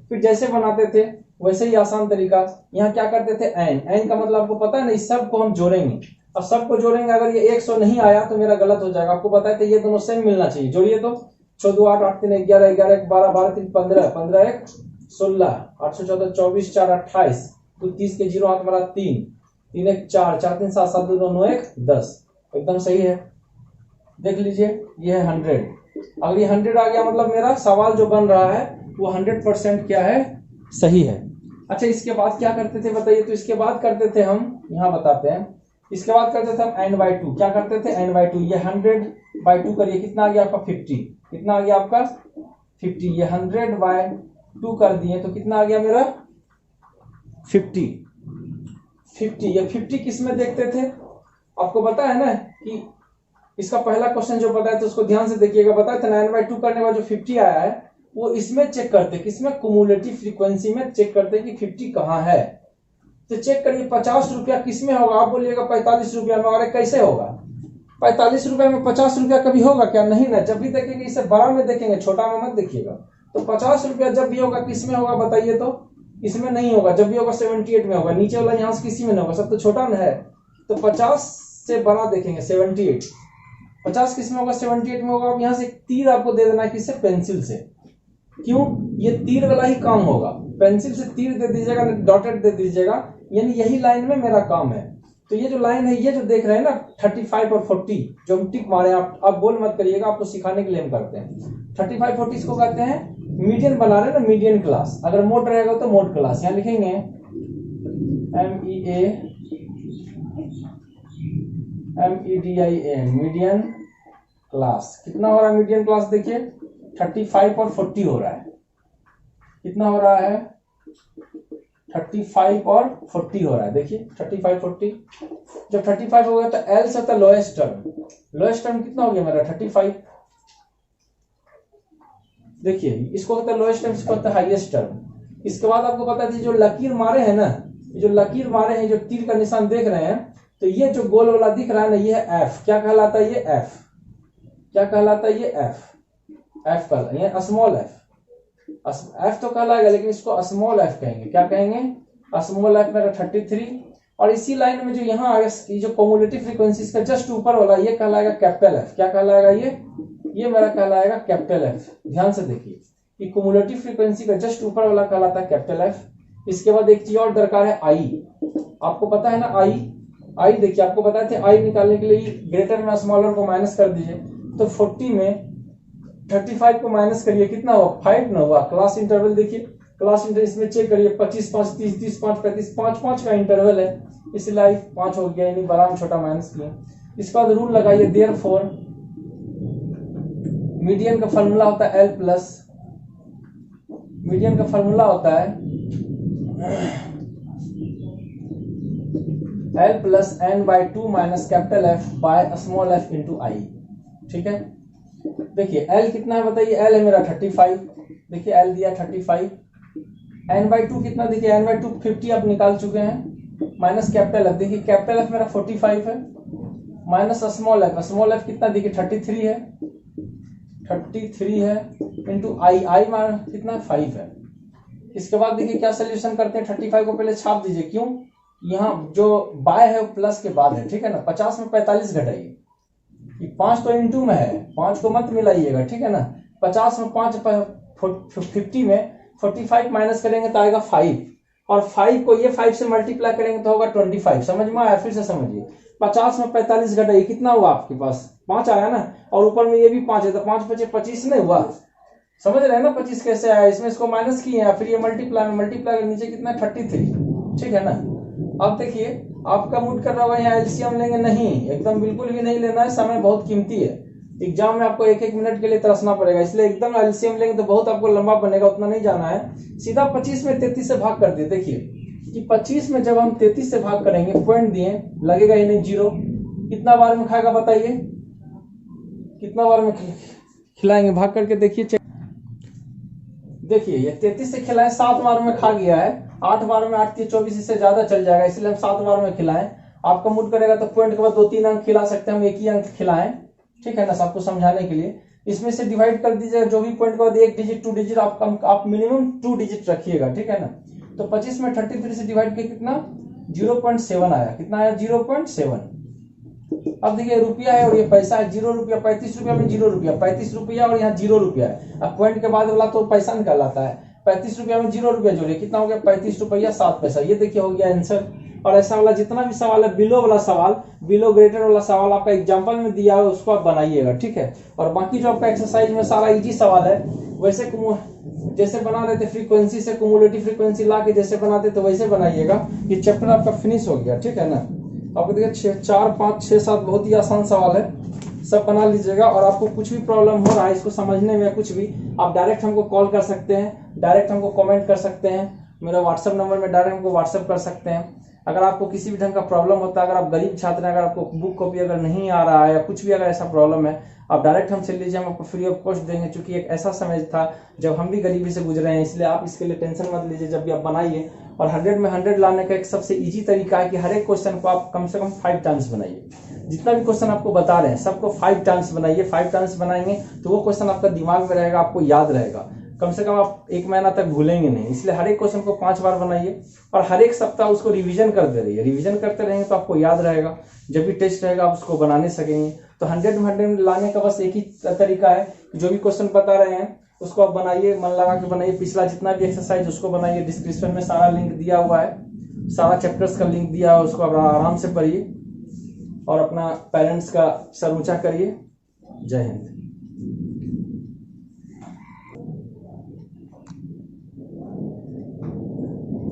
फिर जैसे बनाते थे वैसे ही आसान तरीका। यहाँ क्या करते थे? एन का मतलब आपको पता है ना, इस सब को हम जोड़ेंगे। अब सबको जोड़ेंगे, अगर ये 100 नहीं आया तो मेरा गलत हो जाएगा। आपको बताया था ये दोनों सेम मिलना चाहिए। जोड़िए तो 6, 2, 8, 8, 3, 11, 11, 1, 12, 12, 3, 15, 15, 1, 16, 8, 14, 24, 4, 28, 2, 30 के 0 हाथ मारा 3, 3, 1, 4, 4, 3, 7, 7, 2, 9, 1, 10। एकदम सही है। देख लीजिए ये है 100। अगर ये 100 आ गया मतलब मेरा सवाल जो बन रहा है वो 100% क्या है? सही है। अच्छा इसके बाद क्या करते थे बताइए? तो इसके बाद करते थे हम, यहाँ बताते हैं, इसके बाद करते थे हम n/2। क्या करते थे? n/2। ये 100/2 करिए, कितना आ गया आपका? 50। कितना आ गया आपका? 50। ये 100/2 कर दिए तो कितना आ गया मेरा? 50। 50। ये 50 किस में देखते थे? आपको पता है ना कि इसका पहला क्वेश्चन जो बताया था उसको ध्यान से देखिएगा। बताया था 9/2 करने का जो 50 आया है वो इसमें चेक करते, किसमें? कुमुलेटिव फ्रीक्वेंसी में चेक करते कि 50 कहाँ है। तो चेक करिए 50 रुपया किसमें होगा? आप बोलिएगा 45 रुपया में। और कैसे होगा? 45 रुपए में 50 रुपया कभी होगा क्या? नहीं ना। जब भी देखेंगे इसे बड़ा में देखेंगे, छोटा में मत देखिएगा। तो 50 रुपया जब भी होगा किस में होगा बताइए तो? इसमें नहीं होगा। जब भी होगा 78 में होगा। नीचे वाला यहाँ से किसी में नहीं होगा, सब तो छोटा न है। तो 50 से बड़ा देखेंगे 78। 50 किस में होगा? 78 में होगा। अब यहाँ से एक तीर आपको दे देना है, किससे? पेंसिल से। क्यों? ये तीर वाला ही काम होगा। पेंसिल से तीर दे दीजिएगा, डॉटेड दे दीजिएगा, यानी यही लाइन में मेरा काम है। तो ये जो लाइन है, ये जो देख रहे हैं ना 35 और 40 जो हम टिक मारे, आप बोल मत करिएगा, आपको सिखाने के लिए हम करते हैं। 35 40 इसको कहते हैं मीडियन बना रहे हैं ना, मीडियन क्लास। अगर मोड रहेगा तो मोड क्लास। यहाँ लिखेंगे MEAN, मीडियन क्लास। कितना हो रहा है मीडियन क्लास? देखिए 35 और 40 हो रहा है। कितना हो रहा है? 35 और 40 हो रहा है। देखिए 35 40। जब 35 हो गया तो L से होता है लोएस्ट टर्म। लोएस्ट टर्म कितना हो गया मेरा? 35। देखिए इसको होता है लोएस्ट टर्म, इसको होता है हाईएस्ट टर्म। इसके बाद आपको पता है जो लकीर मारे हैं ना, जो लकीर मारे हैं, जो तीर का निशान देख रहे हैं, तो ये जो गोल वाला दिख रहा है ना, ये है F। क्या कहलाता है ये? F। क्या कहलाता है ये? F। F कहलाता है, स्मॉल f। F तो कहलाएगा, लेकिन इसको स्मॉल f कहेंगे। क्या कहेंगे? स्मॉल f मेरा 33। और इसी लाइन में जो यहाँ आगे जो कम्युलेटिव फ्रीक्वेंसी इसका जस्ट ऊपर वाला, ये कहलाएगा कैपिटल F। क्या कहलाएगा ये मेरा कहलाएगा कैपिटल F। ध्यान से देखिए कि कम्युलेटिव फ्रीक्वेंसी का जस्ट ऊपर वाला कहलाता है कैपिटल F। इसके बाद एक चीज और दरकार है, I। आपको पता है ना I देखिए, आपको बताए थे I निकालने के लिए ग्रेटर में स्मॉलर को माइनस कर दीजिए। तो 40 में 35 को माइनस करिए, कितना हुआ? 5 ना हुआ। क्लास इंटरवल देखिए, क्लास इंटरवल इसमें चेक करिए, 25 5 30 30 5 35 5 5 का इंटरवल है, इसलिए 5 हो गया, यानी बड़ा में छोटा माइनस किए। इसके बाद रूल लगाइए, देयरफॉर मीडियन का फॉर्मूला होता है L प्लस, मीडियन का फॉर्मूला होता है L plus n/2 minus capital F by small f into I। ठीक है, देखिए L कितना है बताइए? L है मेरा 35। देखिए L दिया 35। n/2 कितना? देखिए n/2 50 आप निकाल चुके हैं, माइनस कैपिटल F। देखिए कैपिटल F मेरा 45 है, माइनस स्मॉल f कितना? देखिए 33 है, 33 है इंटू I मान कितना? 5 है। इसके बाद देखिए क्या सोल्यूशन करते हैं, 35 को पहले छाप दीजिए। क्यों? यहाँ जो बाय है वो प्लस के बाद है, ठीक है ना। 50 में 45 घटाइए, 5 तो इंटू में है, 5 को मत मिलाइएगा, ठीक है ना। 50 में 5 50 में 45 माइनस करेंगे तो आएगा 5, और 5 को ये 5 से मल्टीप्लाई करेंगे तो होगा 25। समझ में आया? फिर से समझिए, 50 में 45 घटाइए, कितना हुआ आपके पास? 5 आया ना, और ऊपर में ये भी 5 है, तो 5 5 25 नहीं हुआ। समझ रहे हैं ना 25 कैसे आया? इसमें इसको माइनस किए हैं, फिर ये मल्टीप्लाई नीचे कितना? 33। ठीक है ना। अब देखिए आपका मूड कर रहा होगा यहाँ एलसीएम लेंगे, नहीं, एकदम बिल्कुल भी नहीं लेना है, समय बहुत कीमती है। एग्जाम में आपको 1-1 मिनट के लिए तरसना पड़ेगा, इसलिए एकदम एलसीएम लेंगे तो बहुत आपको लंबा बनेगा, उतना नहीं जाना है। सीधा 25 में 33 से भाग कर दिए। देखिए कि 25 में जब हम 33 से भाग करेंगे, पॉइंट दिए, लगेगा ही नहीं, 0। कितना बार में खाएगा बताइए? कितना बार में खिलाएंगे? भाग करके देखिए। देखिए ये 33 से खिलाएं, 7 बार में खा गया है। 8 बार में 8 3 24, इससे ज्यादा चल जाएगा, इसलिए हम 7 बार में खिलाएं। आपका मूड करेगा तो पॉइंट के बाद 2-3 अंक खिला सकते हैं, हम 1 ही अंक खिलाएं, ठीक है ना, सबको समझाने के लिए। इसमें से डिवाइड कर दीजिएगा, जो भी पॉइंट के बाद 1 डिजिट 2 डिजिट आप मिनिमम 2 डिजिट रखिएगा, ठीक है ना। तो 25 में 33 से डिवाइड किया, कितना? 0.7 आया। कितना आया? 0.7। अब देखिए रुपया है और ये पैसा है, 0 रुपया, 35 रुपया में 0 रुपया, 35 रुपया और यहाँ 0 रुपया है। अब पॉइंट के बाद वाला तो पैसा निकालाता है, 35 रुपया में 0 रुपया जोड़िए, कितना हो गया? 35 रुपया 7 पैसा। ये देखिए हो गया आंसर। और ऐसा वाला जितना भी सवाल है, बिलो वाला सवाल, बिलो ग्रेटर वाला सवाल आपका एग्जाम्पल में दिया है, उसको आप बनाइएगा, ठीक है। और बाकी जो आपका एक्सरसाइज में सारा इजी सवाल है, वैसे जैसे बना रहे थे फ्रीक्वेंसी से, कुमुलेटिव फ्रीक्वेंसी ला के जैसे बनाते तो वैसे बनाइएगा। ये चैप्टर आपका फिनिश हो गया, ठीक है ना। आपको देखिए 4 5 6 7 बहुत ही आसान सवाल है, सब बना लीजिएगा। और आपको कुछ भी प्रॉब्लम हो रहा है इसको समझने में, कुछ भी, आप डायरेक्ट हमको कॉल कर सकते हैं, डायरेक्ट हमको कमेंट कर सकते हैं, मेरा व्हाट्सएप नंबर में डायरेक्ट हमको व्हाट्सएप कर सकते हैं। अगर आपको किसी भी ढंग का प्रॉब्लम होता है, अगर आप गरीब छात्र हैं, अगर आपको बुक कॉपी अगर नहीं आ रहा है, या कुछ भी अगर ऐसा प्रॉब्लम है, आप डायरेक्ट हमसे लीजिए, हम आपको फ्री ऑफ कॉस्ट देंगे। क्योंकि एक ऐसा समय था जब हम भी गरीबी से गुजरे हैं, इसलिए आप इसके लिए टेंशन मत लीजिए। जब भी आप बनाइए, और 100 में 100 लाने का एक सबसे इजी तरीका है कि हर एक क्वेश्चन को आप कम से कम 5 टाइम्स बनाइए। जितना भी क्वेश्चन आपको बता रहे हैं सबको 5 टाइम्स बनाइए। 5 टाइम्स बनाएंगे तो वो क्वेश्चन आपका दिमाग में रहेगा, आपको याद रहेगा, कम से कम आप 1 महीना तक भूलेंगे नहीं। इसलिए हर एक क्वेश्चन को 5 बार बनाइए और हर एक सप्ताह उसको रिवीजन करते रहिए। रिवीजन करते रहेंगे तो आपको याद रहेगा, जब भी टेस्ट रहेगा आप उसको बनाने सकेंगे। तो 100 में 100 लाने का बस एक ही तरीका है, जो भी क्वेश्चन बता रहे हैं उसको आप बनाइए, मन लगा के बनाइए। पिछला जितना भी एक्सरसाइज उसको बनाइए, डिस्क्रिप्शन में सारा लिंक दिया हुआ है, सारा चैप्टर्स का लिंक दिया हुआ है, उसको आप आराम से पढ़िए और अपना पेरेंट्स का सर ऊंचा करिए। जय हिंद।